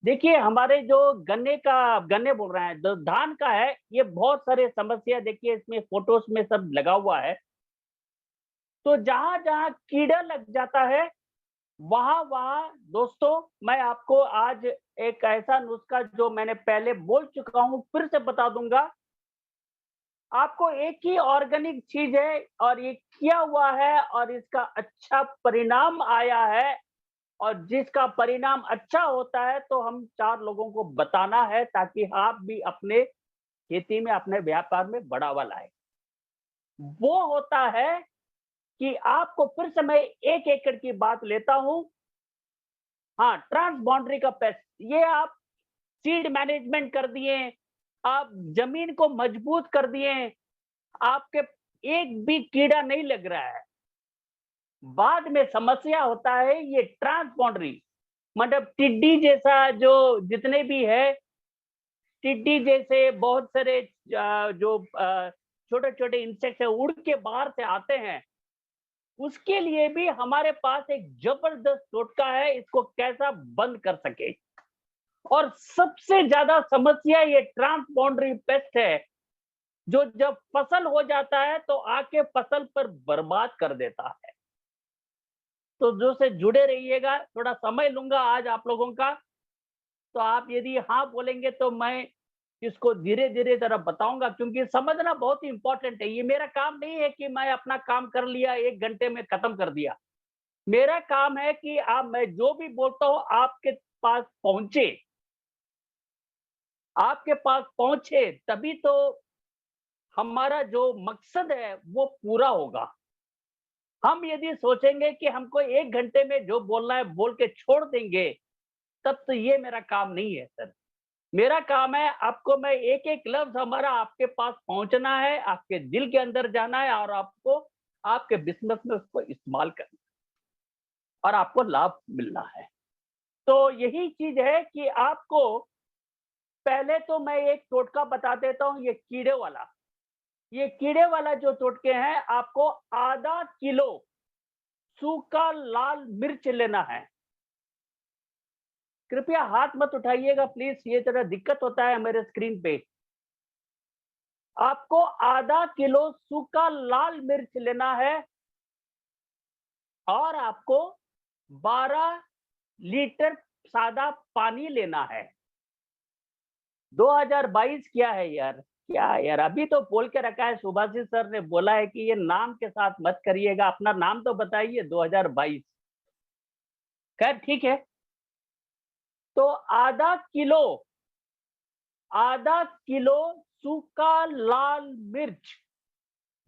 देखिए हमारे जो गन्ने बोल रहे हैं, जो धान का है, ये बहुत सारे समस्या देखिए इसमें फोटोज में सब लगा हुआ है। तो जहां जहां कीड़ा लग जाता है वहां वहां दोस्तों मैं आपको आज एक ऐसा नुस्खा जो मैंने पहले बोल चुका हूं फिर से बता दूंगा। आपको एक ही ऑर्गेनिक चीज है और ये किया हुआ है और इसका अच्छा परिणाम आया है, और जिसका परिणाम अच्छा होता है तो हम 4 लोगों को बताना है, ताकि आप भी अपने खेती में अपने व्यापार में बढ़ावा लाए। वो होता है कि आपको फिर से मैं 1 एकड़ की बात लेता हूं। हाँ, ट्रांस बाउंड्री का पेस्ट, ये आप सीड मैनेजमेंट कर दिए, आप जमीन को मजबूत कर दिए, आपके एक भी कीड़ा नहीं लग रहा है। बाद में समस्या होता है ये ट्रांसबाउंडरी, मतलब टिड्डी जैसा जो जितने भी है, टिड्डी जैसे बहुत सारे जो छोटे-छोटे इंसेक्ट है उड़ के बाहर से आते हैं, उसके लिए भी हमारे पास एक जबरदस्त टोटका है, इसको कैसा बंद कर सके। और सबसे ज्यादा समस्या ये ट्रांसबाउंडरी पेस्ट है, जो जब फसल हो जाता है तो आके फसल पर बर्बाद कर देता है। तो जो से जुड़े रहिएगा, थोड़ा समय लूंगा आज आप लोगों का, तो आप यदि हाँ बोलेंगे तो मैं इसको धीरे-धीरे ज़रा बताऊँगा, क्योंकि समझना बहुत ही इम्पोर्टेंट है। ये मेरा काम नहीं है कि मैं अपना काम कर लिया, 1 घंटे में खत्म कर दिया। मेरा काम है कि आप मैं जो भी बोलता हूँ आपके पास पहुँचे। आपके पास पहुँचे तभी तो हमारा जो मकसद है वो पूरा होगा। हम यदि सोचेंगे कि हमको 1 घंटे में जो बोलना है बोल के छोड़ देंगे, तब तो ये मेरा काम नहीं है सर। मेरा काम है आपको मैं एक-एक लफ्ज़ हमारा आपके पास पहुँचना है, आपके दिल के अंदर जाना है और आपको आपके बिज़नेस में उसको इस्तेमाल करना है और आपको लाभ मिलना है। तो यही चीज़ है कि आपको पहले तो मैं एक टोटका बता देता हूँ, ये कीड़े वाला। ये कीड़े वाला जो टोटके हैं, आपको आधा किलो सूखा लाल मिर्च लेना है। कृपया हाथ मत उठाइएगा प्लीज़, ये ज़रा दिक्कत होता है मेरे स्क्रीन पे। आपको आधा किलो सूखा लाल मिर्च लेना है और आपको 12 लीटर सादा पानी लेना है। 2022 क्या है यार? क्या है यार? अभी तो बोल के रखा है, सुभाषित सर ने बोला है कि ये नाम के साथ मत करिएगा, अपना नाम तो बताइए 2022। खैर ठीक है। तो आधा किलो सूखा लाल मिर्च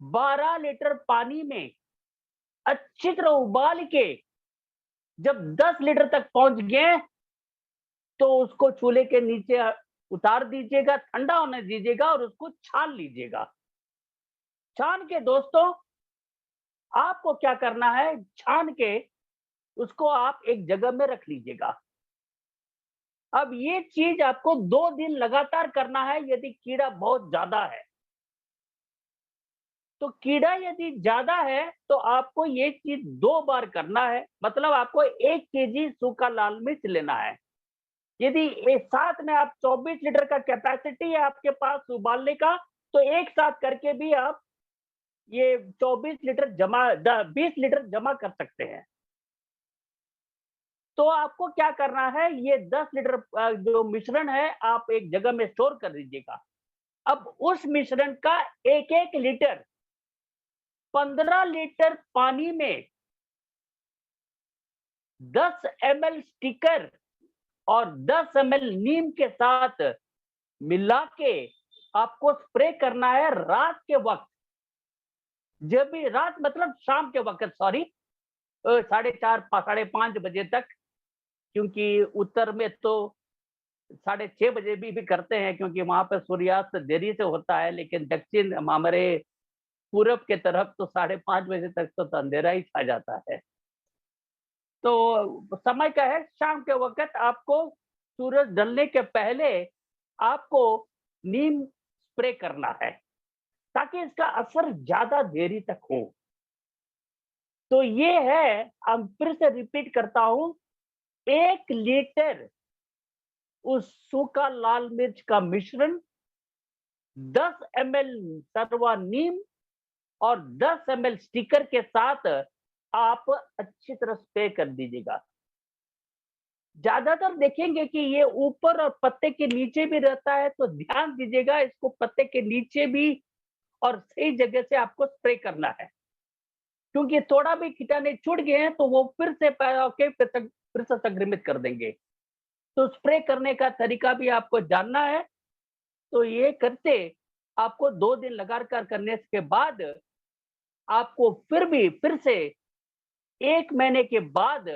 12 लीटर पानी में अच्छी तरह उबाल के जब 10 लीटर तक पहुंच गए तो उसको चूल्हे के नीचे उतार दीजिएगा, ठंडा होने दीजिएगा और उसको छान लीजिएगा। छान के दोस्तों आपको क्या करना है, छान के उसको आप एक जगह में रख लीजिएगा। अब ये चीज आपको 2 दिन लगातार करना है यदि कीड़ा बहुत ज्यादा है। तो कीड़ा यदि ज्यादा है तो आपको ये चीज 2 बार करना है, मतलब आपको 1 केजी सूखा लाल मिर्च लेना है। यदि एक साथ में आप 24 लीटर का कैपेसिटी है आपके पास उबालने का, तो एक साथ करके भी आप ये 24 लीटर 20 लीटर जमा कर सकते हैं। तो आपको क्या करना है, ये 10 लीटर जो मिश्रण है आप एक जगह में स्टोर कर दीजिएगा। अब उस मिश्रण का 1-1 लीटर 15 लीटर पानी में 10 ml स्टिकर और 10 ml नीम के साथ मिला के आपको स्प्रे करना है रात के वक्त। जब भी रात मतलब शाम के वक्त, सॉरी, 4:30 5:30 बजे तक, क्योंकि उत्तर में तो 6:30 बजे भी करते हैं क्योंकि वहां पर सूर्यास्त देरी से होता है, लेकिन दक्षिण हमारे पूरब के तरफ तो 5:30 बजे तक तो अंधेरा ही छा जाता है। तो समय का है, शाम के वक्त आपको सूरज ढलने के पहले आपको नीम स्प्रे करना है ताकि इसका असर ज्यादा देरी तक हो। तो ये है, हम फिर से रिपीट करता हूं, 1 लीटर उस सूखा लाल मिर्च का मिश्रण, 10 ml सरवा नीम और 10 ml स्टिकर के साथ आप अच्छी तरह स्प्रे कर दीजिएगा। ज्यादातर देखेंगे कि ये ऊपर और पत्ते के नीचे भी रहता है, तो ध्यान दीजिएगा इसको पत्ते के नीचे भी और सही जगह से आपको स्प्रे करना है, क्योंकि थोड़ा भी कीटाणु छूट गए हैं तो वो फिर से फिर से संक्रमित कर देंगे। तो स्प्रे करने का तरीका भी आपको जानना है। तो ये करते आपको 2 दिन लगातार करने के बाद आपको फिर से 1 महीने के बाद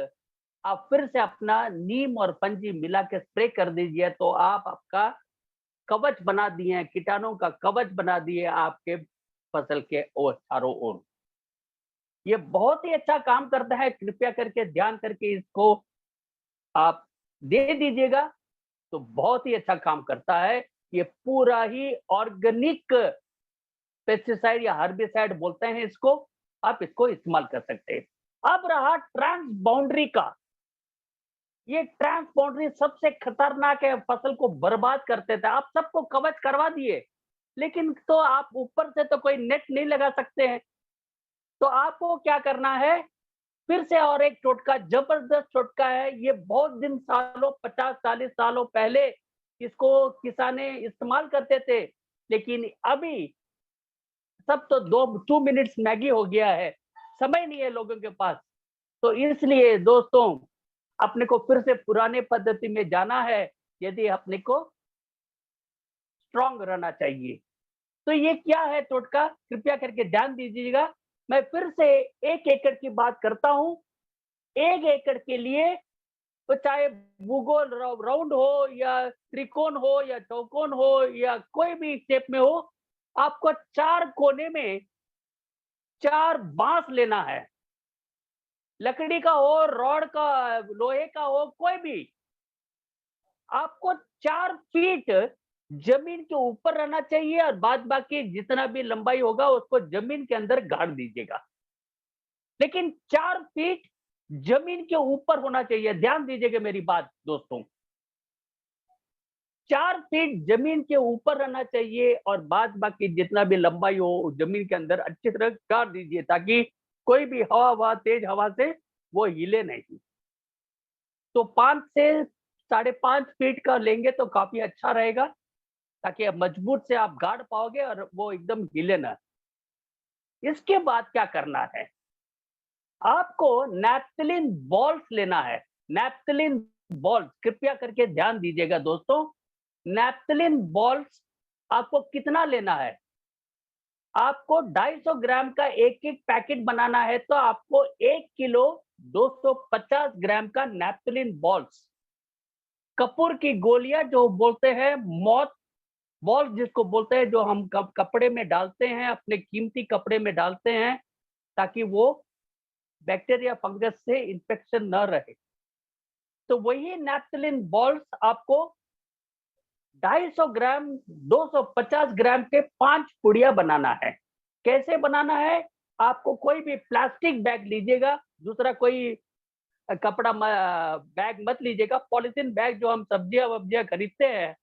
आप फिर से अपना नीम और पंजी मिला के स्प्रे कर दीजिए, तो आप आपका कवच बना दिए, कीटाणुओं का कवच बना दिए आपके फसल के चारों ओर। ये बहुत ही अच्छा काम करता है, कृपया करके ध्यान करके इसको आप दे दीजिएगा, तो बहुत ही अच्छा काम करता है। ये पूरा ही ऑर्गेनिक पेस्टिसाइड या हर्बिसाइड बोलते हैं इसको, आप इसको इस्तेमाल कर सकते हैं। अब रहा ट्रांस बाउंड्री का, ये ट्रांस बाउंड्री सबसे खतरनाक है, फसल को बर्बाद कर देता है। आप सबको कवच करवा दिए, लेकिन तो आप ऊपर से तो कोई नेट नहीं लगा सकते हैं। तो आपको क्या करना है, फिर से और एक टोटका, जबरदस्त टोटका है। ये बहुत दिन सालों 50-40 सालों पहले इसको किसाने इस्तेमाल करते थे, लेकिन अभी सब तो 2 मिनट्स मैगी हो गया है, समय नहीं है लोगों के पास। तो इसलिए दोस्तों, अपने को फिर से पुराने पद्धति में जाना है, यदि अपने को स्ट्रांग रहना चाहिए। तो ये क्या है टोटका, कृपया करके ध्यान दीजिएगा। मैं फिर से 1 एकड़ की बात करता हूँ। 1 एकड़ के लिए तो चाहे भूगोल राउंड हो या त्रिकोण हो या चौकोन हो या कोई भी शेप में हो, आपको 4 कोने में 4 बांस लेना है। लकड़ी का हो, रॉड का, लोहे का हो, कोई भी। आपको 4 फीट जमीन के ऊपर रहना चाहिए और बाद बाकी जितना भी लंबाई होगा उसको जमीन के अंदर गाड़ दीजिएगा, लेकिन 4 फीट जमीन के ऊपर होना चाहिए। ध्यान दीजिएगा मेरी बात दोस्तों, 4 फीट जमीन के ऊपर रहना चाहिए और बाद बाकी जितना भी लंबाई हो जमीन के अंदर अच्छी तरह गाड़ दीजिए, ताकि कोई भी हवा तेज हवा से वो हिले नहीं। तो 5 से 5.5 फीट का लेंगे तो काफी अच्छा रहेगा, ताकि आप मजबूत से आप गाड़ पाओगे और वो एकदम हिले ना। इसके बाद क्या करना है, आपको नैप्थलीन बॉल्स लेना है। नैप्थलीन बॉल्स, कृपया करके ध्यान दीजिएगा दोस्तों। नैप्थलीन बॉल्स आपको कितना लेना है, आपको 250 ग्राम का एक एक पैकेट बनाना है, तो आपको 1 किलो 250 ग्राम का नैप्थलीन बॉल्स, कपूर की गोलियां जो बोलते हैं, मौत बॉल्स जिसको बोलते हैं, जो हम कपड़े में डालते हैं, अपने कीमती कपड़े में डालते हैं, ताकि वो बैक्टीरिया फंगस से इंफेक्शन न रहे। तो वही नैप्थलीन बॉल्स आपको 250 ग्राम 250 ग्राम के 5 पुड़िया बनाना है। कैसे बनाना है, आपको कोई भी प्लास्टिक बैग लीजिएगा, दूसरा कोई कपड़ा बैग मत लीजिएगा। पॉलिथीन बैग जो हम सब्जियां वब्जियां खरीदते हैं,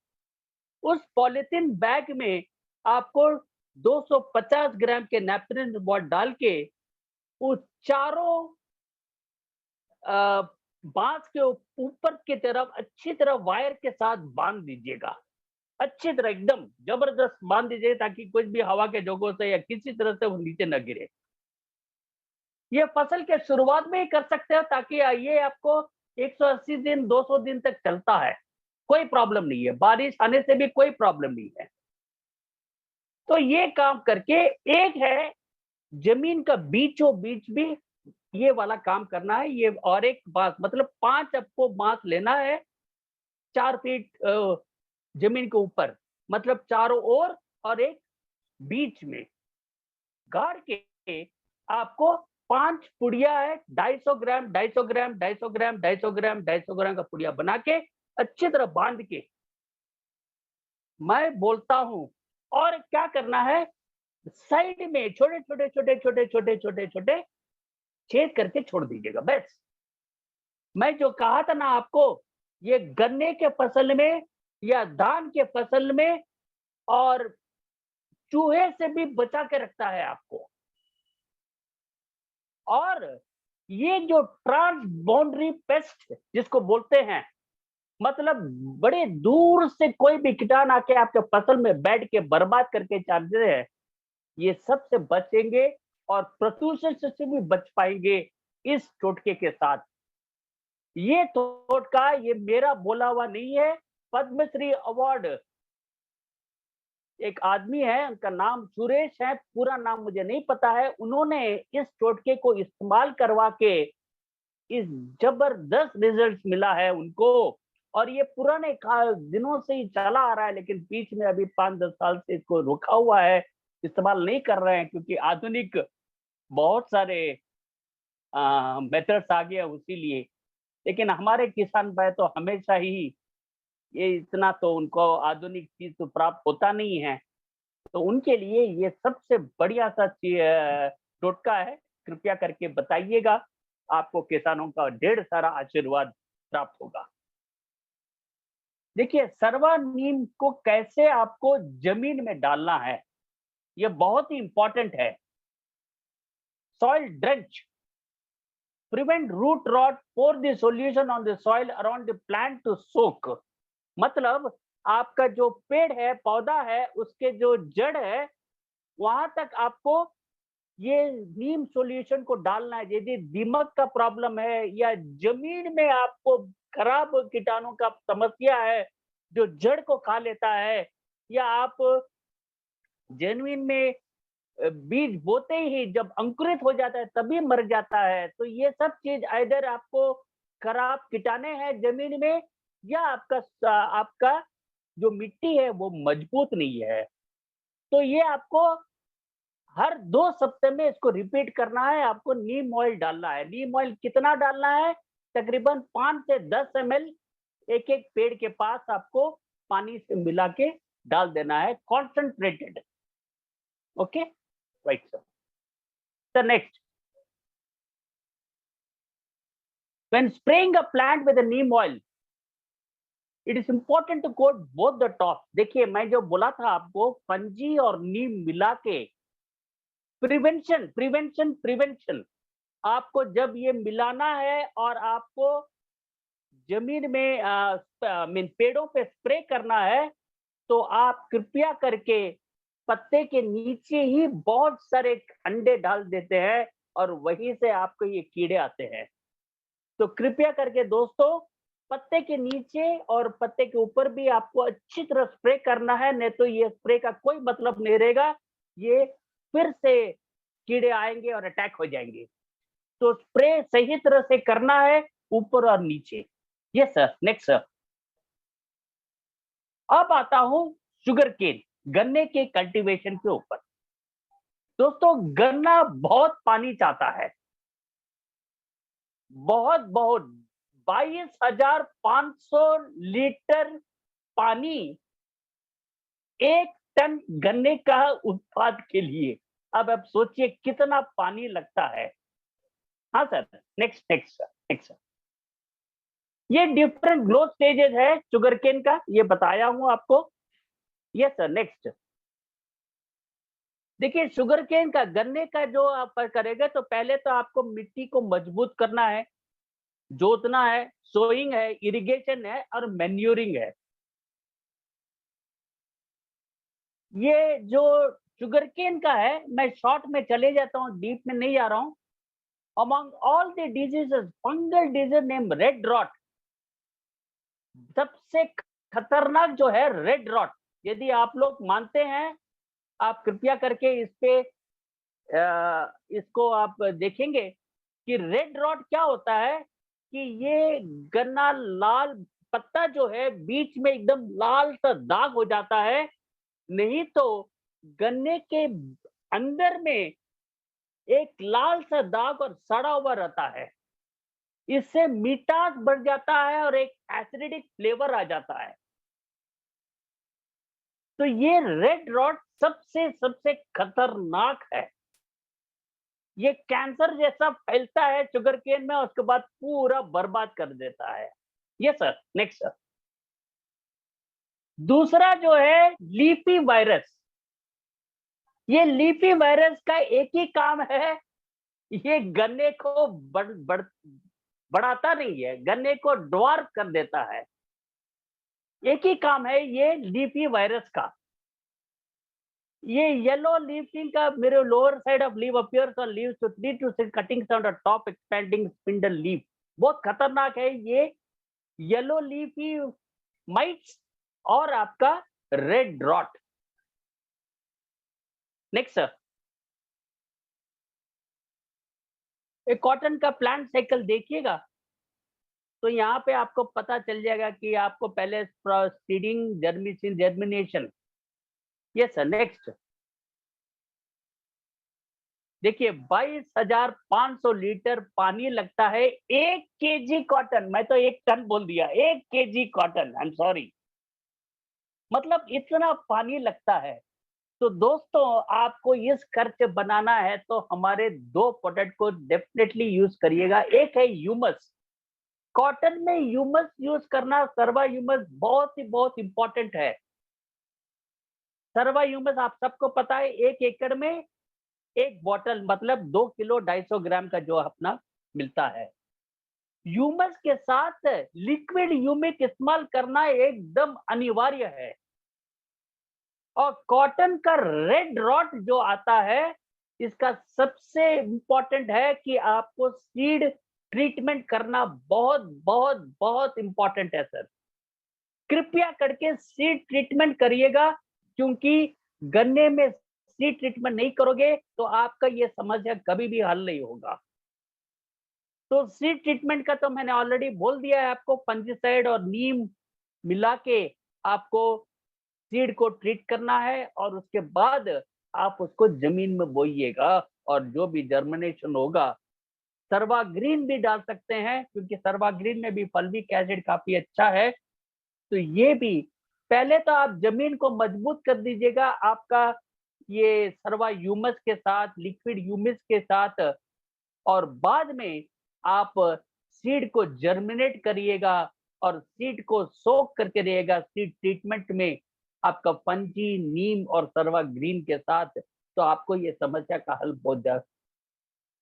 उस पॉलिथीन बैग में आपको 250 ग्राम के नैप्थलीन बॉल डाल के उस चारों बांस के ऊपर की तरफ अच्छी तरह वायर के साथ बांध दीजिएगा। अच्छी तरह एकदम जबरदस्त बांध दीजिए, ताकि कुछ भी हवा के झोंकों से या किसी तरह से वो नीचे न गिरे। ये फसल के शुरुआत में ही कर सकते हो, ताकि ये आपको 180 दिन 200 दिन तक चलता है, कोई प्रॉब्लम नहीं है, बारिश आने से भी कोई प्रॉब्लम नहीं है। तो ये काम करके, एक है जमीन का बीचों बीच भी ये वाला काम करना है। ये और एक बांस, मतलब 5 आपको बांस लेना है, 4 फीट जमीन के ऊपर, मतलब चारों ओर और एक बीच में गाड़ के आपको 5 पुड़िया है, 250 ग्राम 250 ग्राम 250 ग्राम 250 ग्राम 250 ग्राम का पुड़िया बना के अच्छी तरह बांध के, मैं बोलता हूं। और क्या करना है, साइड में छोटे छोटे छोटे छोटे छोटे छोटे छोटे छेद करके छोड़ दीजिएगा, बस। मैं जो कहा था ना आपको, ये गन्ने के फसल में या धान के फसल में और चूहे से भी बचा के रखता है आपको। और ये जो ट्रांस बाउंड्री पेस्ट जिसको बोलते हैं, मतलब बड़े दूर से कोई भी कीटाणु आके आपके फसल में बैठ के बर्बाद करके चाहते हैं, ये सब से बचेंगे और प्रदूषण से भी बच पाएंगे इस टोटके के साथ। ये टोटका ये मेरा बोला हुआ नहीं है, पद्मश्री अवार्ड एक आदमी है, उनका नाम सुरेश है, पूरा नाम मुझे नहीं पता है, उन्होंने इस टोटके को इस्तेमाल करवा के इस जबरदस्त रिजल्ट मिला है उनको। और ये पुराने दिनों से ही चला आ रहा है, लेकिन बीच में अभी 5-10 साल से इसको रोका हुआ है, इस्तेमाल नहीं कर रहे हैं, क्योंकि आधुनिक बहुत सारे मेथड्स आ गया उसी लिए। लेकिन हमारे किसान भाई तो हमेशा ही ये इतना तो उनको आधुनिक चीज तो प्राप्त होता नहीं है, तो उनके लिए ये सबसे बढ़िया सा टोटका है। कृपया करके बताइएगा, आपको किसानों का ढेर सारा आशीर्वाद प्राप्त होगा। देखिए, सरवा नीम को कैसे आपको जमीन में डालना है, ये बहुत ही इंपॉर्टेंट है। Soil drench, prevent root rot, pour the solution on the soil around the plant to soak। मतलब आपका जो पेड़ है, पौधा है, उसके जो जड़ है, वहां तक आपको ये नीम सॉल्यूशन को डालना है। यदि दीमक का प्रॉब्लम है या जमीन में आपको खराब कीटाणु का समस्या है जो जड़ को खा लेता है, या आप जमीन में बीज बोते ही जब अंकुरित हो जाता है तभी मर जाता है, तो ये सब चीज इधर आपको खराब कीटाणु है जमीन में, या आपका जो मिट्टी है वो मजबूत नहीं है। तो ये आपको हर 2 सप्ताह में इसको रिपीट करना है। आपको नीम ऑयल डालना है। नीम ऑयल कितना डालना है? तकरीबन 5 से 10 ml एक एक पेड़ के पास आपको पानी से मिला के डाल देना है, concentrated. Okay, right sir. The next, when spraying a plant with a neem oil, it is important to coat both the tops। देखिए, मैं जो बोला था आपको, फंजी और नीम मिला के प्रिवेंशन प्रिवेंशन प्रिवेंशन, आपको जब ये मिलाना है और आपको जमीन में पेड़ों पे स्प्रे करना है, तो आप कृपया करके पत्ते के नीचे ही बहुत सारे अंडे डाल देते हैं और वहीं से आपको ये कीड़े आते हैं। तो कृपया करके दोस्तों, पत्ते के नीचे और पत्ते के ऊपर भी आपको अच्छी तरह स्प्रे करना है, नहीं तो ये स्प्रे का कोई मतलब नहीं रहेगा। ये फिर से कीड़े आएंगे और अटैक हो जाएंगे। तो स्प्रे सही तरह से करना है, ऊपर और नीचे। Yes sir, next sir. अब आता हूं शुगर केन, गन्ने के कल्टीवेशन के ऊपर। दोस्तों, गन्ना बहुत पानी चाहता है, बहुत बहुत 22,500 लीटर पानी 1 टन गन्ने का उत्पाद के लिए। अब आप सोचिए कितना पानी लगता है। हाँ sir, next next sir, next sir. ये डिफरेंट ग्रोथ स्टेजेस है शुगर केन का, ये बताया हूं आपको। Yes sir, next. देखिए, शुगर केन का, गन्ने का जो आप करेगा, तो पहले तो आपको मिट्टी को मजबूत करना है, जोतना है, सोइंग है, इरिगेशन है और मैन्यूरिंग है। ये जो शुगर केन का है, मैं शॉर्ट में चले जाता हूं, डीप में नहीं जा रहा हूं। Among all the diseases, fungal disease name red rot, सबसे खतरनाक जो है रेड रॉट। यदि आप लोग मानते हैं, आप कृपया करके इस पे इसको आप देखेंगे कि रेड रॉट क्या होता है, कि ये गन्ना लाल, पत्ता जो है बीच में एकदम लाल सा दाग हो जाता है, नहीं तो गन्ने के अंदर में एक लाल सा दाग और सड़ा हुआ रहता है। इससे मिठास बढ़ जाता है और एक एसिडिक फ्लेवर आ जाता है। तो ये रेड रॉट सबसे सबसे खतरनाक है। ये कैंसर जैसा फैलता है शुगर केन में, उसके बाद पूरा बर्बाद कर देता है। ये सर, नेक्स्ट सर। दूसरा जो है लीफी वायरस। ये लीफी वायरस का एक ही काम है, ये गन्ने को बढ़ाता नहीं है, गन्ने को ड्वार्फ कर देता है। एक ही काम है ये लीफी वायरस का। ये येलो लीफिंग का, मेरे lower side of leaf appears on leaves to 3 to 6 cuttings on the top expanding spindle leaf. बहुत खतरनाक है ये येलो लीफी माइट्स और आपका रेड रॉट। Next sir. एक कॉटन का प्लांट साइकिल देखिएगा, तो यहाँ पे आपको पता चल जाएगा कि आपको पहले seeding, germination. Yes sir, next. देखिए 22,500 लीटर पानी लगता है 1 केजी कॉटन, मैं तो 1 टन बोल दिया, 1 KG cotton, I am sorry, मतलब इतना पानी लगता है। तो दोस्तों आपको इस खर्च बनाना है तो हमारे 2 प्रोडक्ट को डेफिनेटली यूज करिएगा। एक है ह्यूमस, कॉटन में ह्यूमस यूज करना, सर्वा ह्यूमस बहुत इंपॉर्टेंट है। सर्वा ह्यूमस आप सबको पता है 1 एकड़ में 1 बॉटल मतलब 2 किलो 250 ग्राम का जो अपना मिलता है। ह्यूमस के साथ लिक्विड ह्यूमिक इस्तेमाल करना एकदम अनिवार्य है। और कॉटन का रेड रॉट जो आता है, इसका सबसे इंपॉर्टेंट है कि आपको सीड ट्रीटमेंट करना बहुत इंपॉर्टेंट है सर। कृपया करके सीड ट्रीटमेंट करिएगा, क्योंकि गन्ने में सीड ट्रीटमेंट नहीं करोगे तो आपका ये समस्या कभी भी हल नहीं होगा। तो सीड ट्रीटमेंट का तो मैंने ऑलरेडी बोल दिया है आपको, फंजीसाइड और नीम मिला के आपको सीड को ट्रीट करना है और उसके बाद आप उसको जमीन में बोइएगा और जो भी जर्मिनेशन होगा, सर्वा ग्रीन भी डाल सकते हैं क्योंकि सर्वा ग्रीन में भी फल्विक एसिड काफी अच्छा है। तो ये भी पहले तो आप जमीन को मजबूत कर दीजिएगा आपका ये सर्वा ह्यूमस के साथ, लिक्विड ह्यूमस के साथ, और बाद में आप सीड को जर्मिनेट करिएगा और सीड को सोक करके रहिएगा सीड ट्रीटमेंट में आपका फंजी, नीम और सर्वा ग्रीन के साथ, तो आपको ये समस्या का हल बहुत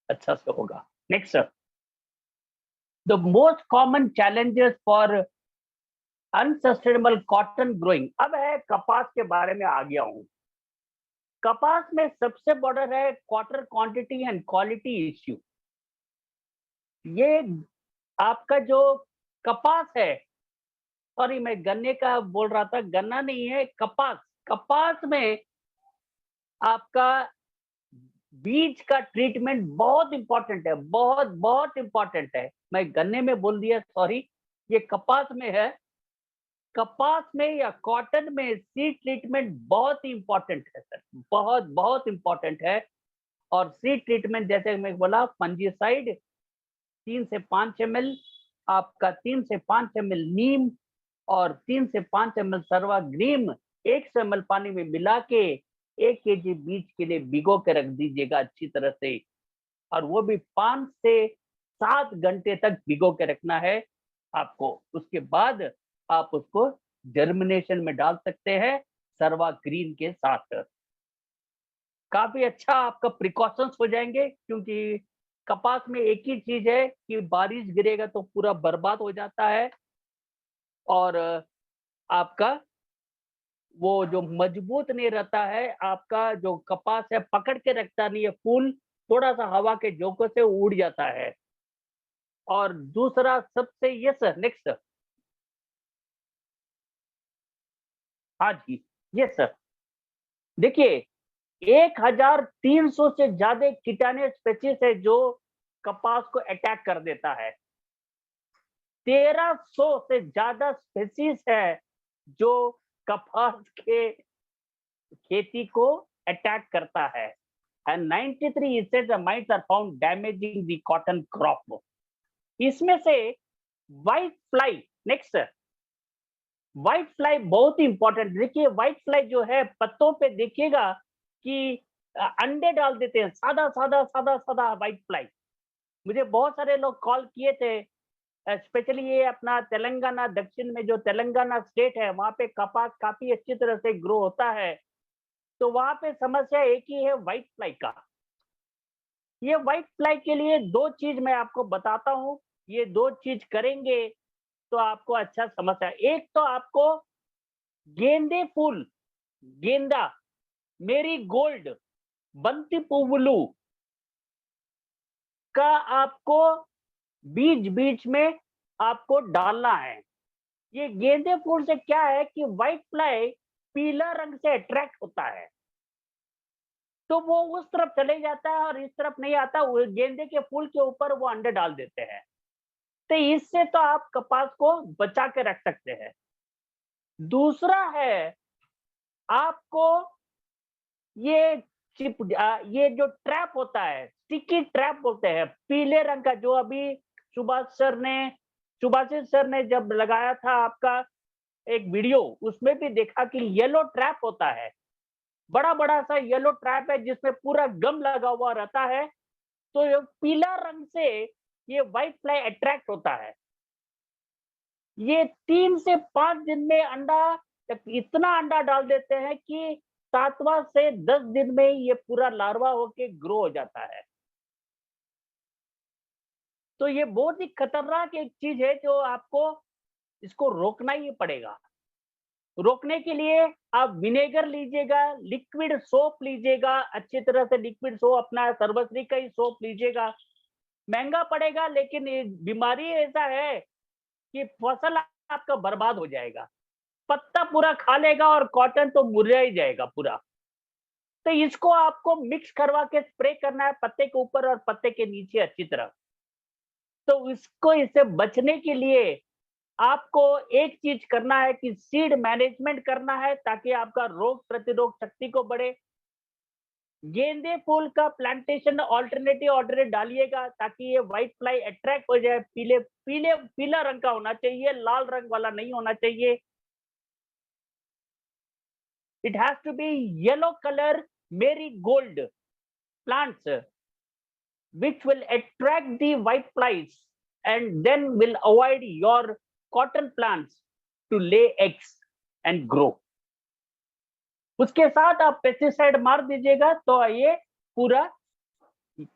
अच्छा से होगा। Next sir, the most common challenges for unsustainable cotton growing. अब है कपास के बारे में आ गया हूं। कपास में सबसे बड़ा है water quantity and quality issue. ये आपका जो कपास है, सॉरी मैं गन्ने का बोल रहा था, गन्ना नहीं है, कपास। कपास में आपका बीज का ट्रीटमेंट बहुत इंपॉर्टेंट है, बहुत इंपॉर्टेंट है। मैं गन्ने में बोल दिया, सॉरी, ये कपास में है। कपास में या कॉटन में सीड ट्रीटमेंट बहुत ही इंपॉर्टेंट है सर, बहुत इंपॉर्टेंट है। और सीड ट्रीटमेंट जैसे मैं बोला, फंजीसाइड 3 से 5 ml, आपका 3 से 5 ml नीम और 3 से 5 ml सर्वा ग्रीन 100 ml पानी में मिला के 1 केजी बीज के लिए भिगो के रख दीजिएगा अच्छी तरह से, और वो भी 5 से 7 घंटे तक भिगो के रखना है आपको। उसके बाद आप उसको जर्मिनेशन में डाल सकते हैं सर्वा ग्रीन के साथ। काफी अच्छा आपका प्रिकॉशंस हो जाएंगे, क्योंकि कपास में एक ही चीज है कि बारिश गिरेगा तो पूरा बर्बाद हो जाता है, और आपका वो जो मजबूत नहीं रहता है, आपका जो कपास है पकड़ के रखता नहीं है, फूल थोड़ा सा हवा के झोंकों से उड़ जाता है। और दूसरा सबसे, ये सर नेक्स्ट सर, हाँ जी, ये सर, देखिए 1300 से ज्यादा कीटाणु स्पीशीज है जो कपास को अटैक कर देता है। 1300 से ज्यादा स्पीशीज है जो कपास के खेती को अटैक करता है। And 93 insects or mites are found damaging the cotton crop. इसमें से white fly, next sir, white fly बहुत ही इंपॉर्टेंट। देखिए व्हाइट फ्लाई जो है पत्तों पे देखिएगा कि अंडे डाल देते हैं, सादा व्हाइट फ्लाई। मुझे बहुत सारे लोग कॉल किए थे, स्पेशली ये अपना तेलंगाना, दक्षिण में जो तेलंगाना स्टेट है वहां पे कपास काफी अच्छी तरह से ग्रो होता है। तो वहां पे समस्या एक ही है, व्हाइट फ्लाई का। ये व्हाइट फ्लाई के लिए 2 चीज मैं आपको बताता हूँ, ये 2 चीज करेंगे तो आपको अच्छा समस्या। एक तो आपको गेंदे फूल, गेंदा, मेरी गोल्ड, बंती पुव्वुलू का आपको बीच बीच में आपको डालना है। ये गेंदे फूल से क्या है कि व्हाइट फ्लाई पीला रंग से अट्रैक्ट होता है, तो वो उस तरफ चले जाता है और इस तरफ नहीं आता, गेंदे के फूल के ऊपर वो अंडे डाल देते हैं। तो इससे तो आप कपास को बचा के रख सकते हैं। दूसरा है आपको ये ये जो ट्रैप होता है, स्टिकी ट्रैप बोलते हैं, पीले रंग का, जो अभी सुभाषित सर ने जब लगाया था आपका एक वीडियो, उसमें भी देखा कि येलो ट्रैप होता है, बड़ा बड़ा सा येलो ट्रैप है जिसमें पूरा गम लगा हुआ रहता है। तो ये पीला रंग से ये व्हाइट फ्लाई अट्रैक्ट होता है। ये 3 से 5 दिन में इतना अंडा डाल देते हैं कि 7वां से 10 दिन में ये पूरा लार्वा होके ग्रो हो जाता है। तो ये बहुत ही खतरनाक एक चीज है जो आपको इसको रोकना ही पड़ेगा। रोकने के लिए आप विनेगर लीजिएगा, लिक्विड सोप लीजिएगा, अच्छी तरह से लिक्विड सोप, अपना सर्वश्री का ही सोप लीजिएगा। महंगा पड़ेगा, लेकिन ये बीमारी ऐसा है कि फसल आपका बर्बाद हो जाएगा, पत्ता पूरा खा लेगा और कॉटन तो मुरझा ही जाएगा पूरा। तो इसको आपको मिक्स करवा के स्प्रे करना है पत्ते के ऊपर और पत्ते के नीचे अच्छी तरह। तो इससे बचने के लिए आपको एक चीज करना है कि सीड मैनेजमेंट करना है, ताकि आपका रोग प्रतिरोध शक्ति को बढ़े। गेंदे फूल का प्लांटेशन ऑल्टरनेटिव डालिएगा, ताकि ये व्हाइट फ्लाई अट्रैक्ट हो जाए। पीला रंग का होना चाहिए, लाल रंग वाला नहीं होना चाहिए। It has to be yellow colour marigold plants, which will attract the white flies and then will avoid your cotton plants to lay eggs and grow. उसके साथ आप पेस्टिसाइड मार दीजिएगा तो ये पूरा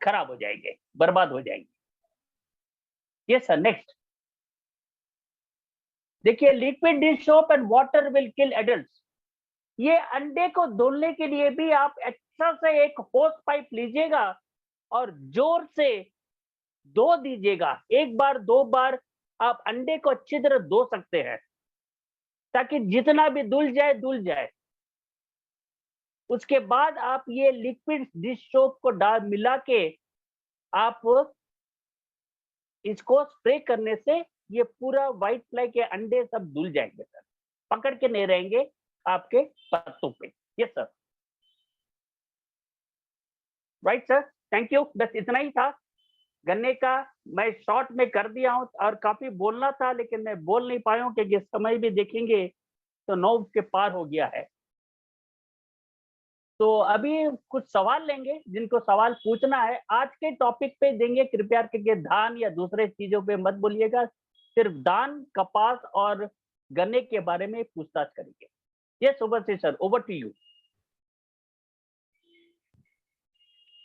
खराब हो जाएंगे, बर्बाद हो जाएंगे। यस सर, नेक्स्ट देखिए, liquid dish soap and water will kill adults. ये अंडे को धुलने के लिए भी आप अच्छा से एक होस पाइप लीजिएगा और जोर से धो दीजिएगा। 1 बार 2 बार आप अंडे को अच्छी तरह धो सकते हैं, ताकि जितना भी धुल जाए। उसके बाद आप ये लिक्विड डिश सोप को मिला के आप इसको स्प्रे करने से ये पूरा व्हाइट फ्लाई के अंडे सब धुल जाएंगे सर, पकड़ के नहीं रहेंगे आपके पत्तों पे। Yes sir, right sir, thank you. बस इतना ही था गन्ने का, मैं शॉर्ट में कर दिया हूं, और काफी बोलना था लेकिन मैं बोल नहीं पाया हूं, क्योंकि समय भी देखेंगे तो 9 के पार हो गया है। तो अभी कुछ सवाल लेंगे, जिनको सवाल पूछना है आज के टॉपिक पे देंगे। कृपया करके धान या दूसरे चीजों पे मत बोलिएगा, सिर्फ धान, कपास और गन्ने के बारे में पूछताछ करेंगे। ये Subhash sir, over to you.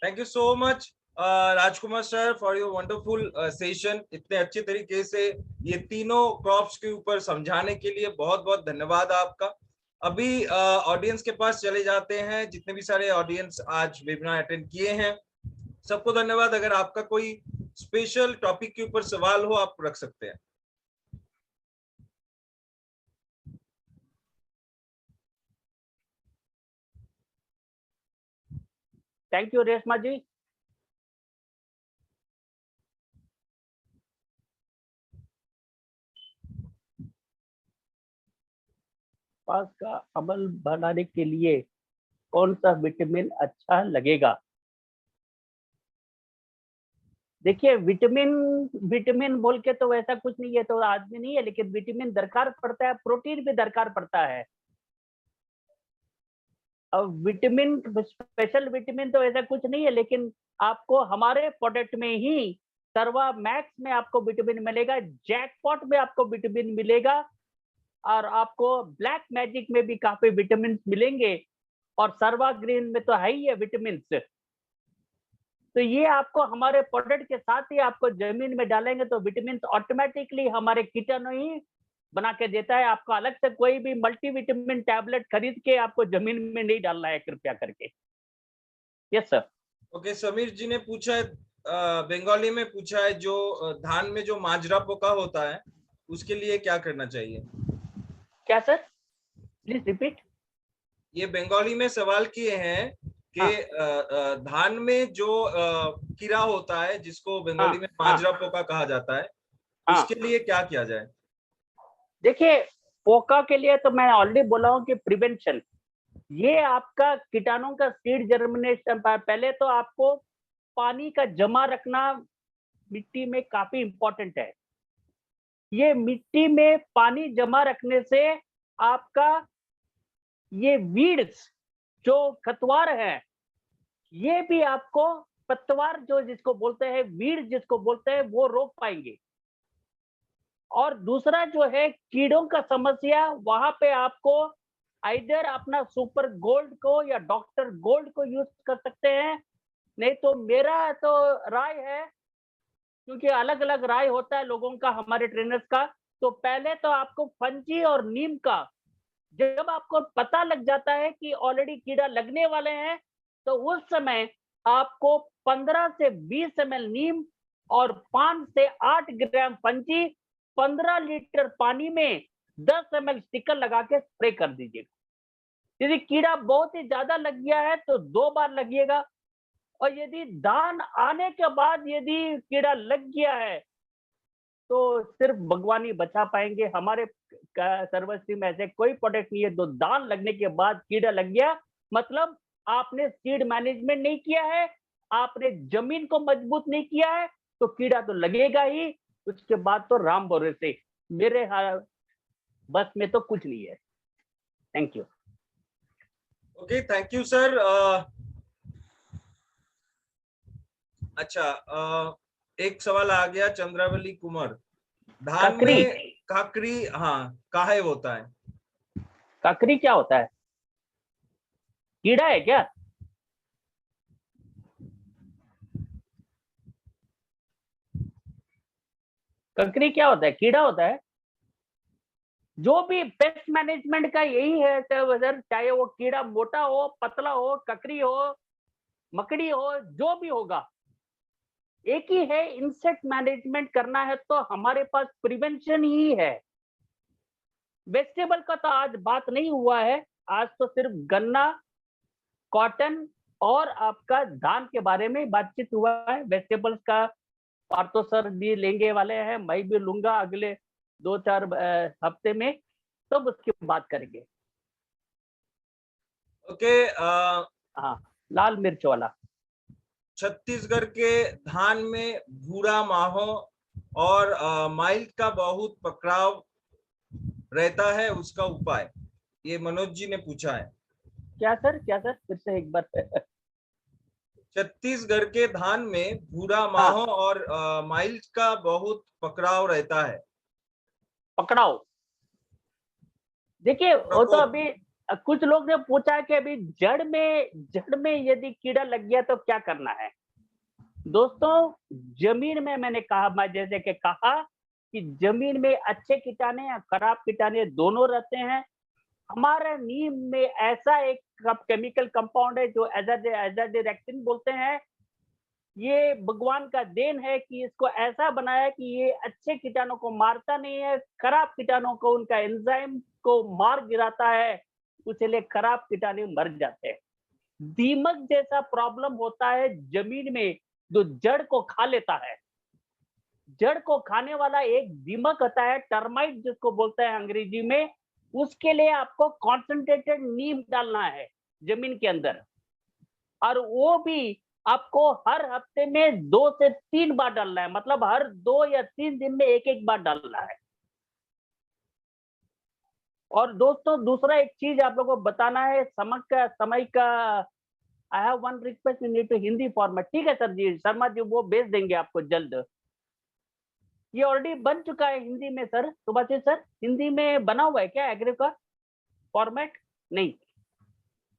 Thank you so much Rajkumar sir for your wonderful session. इतने अच्छे तरीके से ये तीनों क्रॉप्स के ऊपर समझाने के लिए बहुत बहुत धन्यवाद आपका। अभी ऑडियंस के पास चले जाते हैं। जितने भी सारे ऑडियंस आज वेबिनार अटेंड किए हैं, सबको धन्यवाद। अगर आपका कोई स्पेशल टॉपिक के ऊपर सवाल हो, आप रख सकते हैं। थैंक यू रेशमा जी। कपास का अमल बनाने के लिए कौन सा विटामिन अच्छा लगेगा? देखिए, विटामिन बोल के तो वैसा कुछ नहीं है, तो आदमी नहीं है, लेकिन विटामिन दरकार पड़ता है, प्रोटीन भी दरकार पड़ता है। अब विटामिन, स्पेशल विटामिन तो ऐसा कुछ नहीं है, लेकिन आपको हमारे प्रोडक्ट में ही सर्वा मैक्स में आपको विटामिन मिलेगा, जैकपॉट में आपको विटामिन मिलेगा, और आपको ब्लैक मैजिक में भी काफी विटामिन मिलेंगे, और सर्वा ग्रीन में तो है ही है विटामिन। तो ये आपको हमारे प्रोडक्ट के साथ ही आपको जमीन में डालेंगे तो विटामिन ऑटोमेटिकली हमारे कीटाणु ही बना के देता है। आपको अलग से कोई भी मल्टीविटामिन टैबलेट खरीद के आपको जमीन में नहीं डालना है, कृपया करके। Yes sir. ओके, समीर जी ने पूछा है, बंगाली में पूछा है, जो धान में जो माजरा पोका होता है उसके लिए क्या करना चाहिए? क्या सर, प्लीज रिपीट। ये बंगाली में सवाल किए हैं कि धान में जो कीड़ा होता है, जिसको बंगाली में माजरा पोका कहा जाता है, उसके लिए क्या किया जाए? देखिए, पोका के लिए तो मैं ऑलरेडी बोला हूं कि प्रिवेंशन, ये आपका कीटाणुओं का सीड जर्मिनेशन, पहले तो आपको पानी का जमा रखना मिट्टी में काफी इंपॉर्टेंट है। ये मिट्टी में पानी जमा रखने से आपका ये वीड्स जो खतवार है, ये भी आपको पतवार जो जिसको बोलते हैं, वीड जिसको बोलते हैं, वो रोक पाएंगे। और दूसरा जो है कीड़ों का समस्या, वहां पे आपको आइदर अपना सुपर गोल्ड को या डॉक्टर गोल्ड को यूज कर सकते हैं, नहीं तो मेरा तो राय है, क्योंकि अलग अलग राय होता है लोगों का, हमारे ट्रेनर्स का। तो पहले तो आपको फंजी और नीम का, जब आपको पता लग जाता है कि ऑलरेडी कीड़ा लगने वाले हैं, तो उस समय आपको 15 से 20 ml नीम और 5 से 8 ग्राम फंजी 15 लीटर पानी में 10 ml स्टिकर लगा के स्प्रे कर दीजिएगा। यदि कीड़ा बहुत ही ज्यादा लग गया है तो 2 बार लगिएगा, और यदि दान आने के बाद यदि कीड़ा लग गया है तो सिर्फ भगवान ही बचा पाएंगे। हमारे सर्वश्री में ऐसे कोई प्रोडक्ट नहीं है। तो दान लगने के बाद कीड़ा लग गया, मतलब आपने सीड मैनेजमेंट नहीं किया है, आपने जमीन को मजबूत नहीं किया है, तो कीड़ा तो लगेगा ही। उसके बाद तो राम भरोसे, मेरे बस में तो कुछ नहीं है। Thank you. Okay, thank you sir. अच्छा, एक सवाल आ गया चंद्रावली कुमार, धान काकरी, में काकरी, हाँ, काहे होता है? काकरी क्या होता है? कीड़ा है क्या? ककड़ी क्या होता है? कीड़ा होता है। जो भी पेस्ट मैनेजमेंट का यही है सर, चाहे वो कीड़ा मोटा हो, पतला हो, ककड़ी हो, मकड़ी हो, जो भी होगा, एक ही है, इंसेक्ट मैनेजमेंट करना है तो हमारे पास प्रिवेंशन ही है। वेजिटेबल का तो आज बात नहीं हुआ है, आज तो सिर्फ गन्ना, कॉटन और आपका धान के बारे में बातचीत हुआ है। वेजिटेबल्स का पार्थो सर भी लेंगे वाले हैं, मैं भी लूंगा अगले 2-4 हफ्ते में, तब उसकी बात करेंगे। ओके। हाँ, लाल मिर्च वाला। छत्तीसगढ़ के धान में भूरा माहो और माइल्ड का बहुत पकड़ाव रहता है, उसका उपाय, ये मनोज जी ने पूछा है। क्या सर, क्या सर, फिर से एक बार। छत्तीसगढ़ के धान में भूरा हाँ, माहो और माइल्ड का बहुत पकड़ाव रहता है। पकड़ाओ। देखिए, वो तो प्रकोप। अभी कुछ लोग ने पूछा कि अभी जड़ में यदि कीड़ा लग गया तो क्या करना है। दोस्तों, जमीन में मैंने कहा, मैं जैसे कि कहा कि जमीन में अच्छे कीटाणु या खराब कीटाणु दोनों रहते हैं। हमारे नीम में ऐसा एक केमिकल कंपाउंड है जो एजाडिरेक्टिन बोलते हैं। ये भगवान का देन है कि इसको ऐसा बनाया कि ये अच्छे कीटाणु को मारता नहीं है, खराब कीटाणु को, उनका एंजाइम को मार गिराता है, इसलिए खराब कीटाणु मर जाते हैं। दीमक जैसा प्रॉब्लम होता है जमीन में, जो जड़ को खा लेता है। जड़ को खाने वाला एक दीमक होता है, टर्माइट जिसको बोलते हैं अंग्रेजी में। उसके लिए आपको कॉन्सेंट्रेटेड नीम डालना है जमीन के अंदर, और वो भी आपको हर हफ्ते में 2 से 3 बार डालना है, मतलब हर 2 या 3 दिन में एक बार डालना है। और दोस्तों, दूसरा एक चीज आप लोगों को बताना है, समय का I have one request, you need to Hindi format. ठीक है सर जी, शर्मा जी वो भेज देंगे आपको जल्द। ये ऑलरेडी बन चुका है हिंदी में सर, सुभाषित सर, हिंदी में बना हुआ है क्या एग्री का फॉर्मेट? नहीं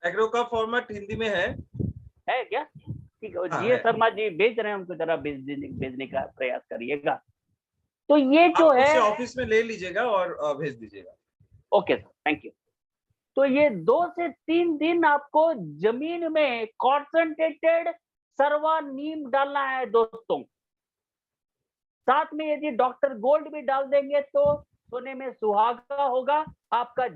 एग्रो का फॉर्मेट हिंदी में है क्या? ठीक है, हाँ जी है। शर्मा जी भेज रहे हैं, उनको जरा भेजने का प्रयास करिएगा। तो ये जो आप है, उससे ऑफिस में ले लीजिएगा और भेज दीजिएगा। Okay sir, thank you. तो ये 2 से 3 दिन आपको जमीन में कॉन्सेंट्रेटेड सरवा नीम डालना है दोस्तों। साथ में यदि डॉक्टर गोल्ड भी डाल देंगे तो सोने में सुहागा होगा। आपका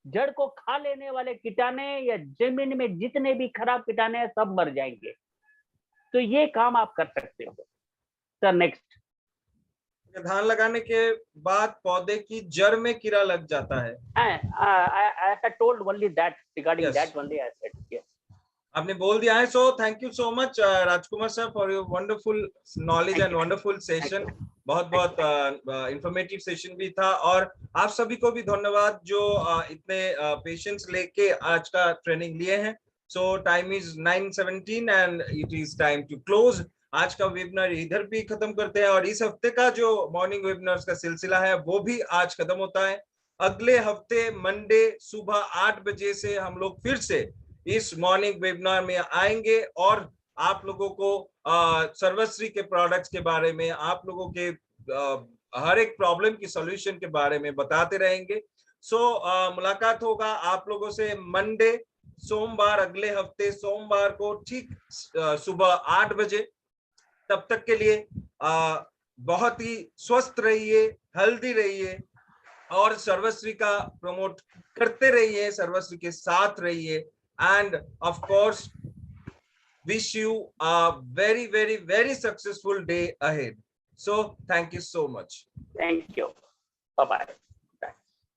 जड़ को खा लेने वाले कीटाणु या जमीन में जितने भी खराब कीटाणु हैं सब मर जाएंगे। तो ये काम आप कर सकते हो सर। नेक्स्ट। धान लगाने के बाद पौधे की जड़ में कीड़ा लग जाता है। I had told only that, regarding Yes. that only I said. Yes. आपने बोल दिया है। So thank you so much Rajkumar sir for your wonderful knowledge and wonderful session. बहुत बहुत इंफॉर्मेटिव सेशन भी था, और आप सभी को भी धन्यवाद जो इतने पेशेंस लेके आज का ट्रेनिंग लिए हैं। So time is 9:17 and it is time to close. आज का वेबिनार इधर भी खत्म करते हैं, और इस हफ्ते का जो मॉर्निंग वेबिनार्स का सिलसिला है वो भी आज खत्म होता है। अगले हफ्ते मंडे सुबह 8 बजे से हम लोग फिर से इस मॉर्निंग वेबिनार में आएंगे, और आप लोगों को सर्वश्री के प्रोडक्ट्स के बारे में, आप लोगों के हर एक प्रॉब्लम की सॉल्यूशन के बारे में बताते रहेंगे। सो मुलाकात होगा आप लोगों से मंडे, सोमवार, अगले हफ्ते सोमवार को ठीक सुबह 8 बजे। तब तक के लिए बहुत ही स्वस्थ रहिए, हेल्दी रहिए, और सर्वश्री का प्रमोट करते रहिए, सर्वश्री के साथ रहिए, and of course wish you a very very very successful day ahead. So thank you so much. Thank you. Bye bye.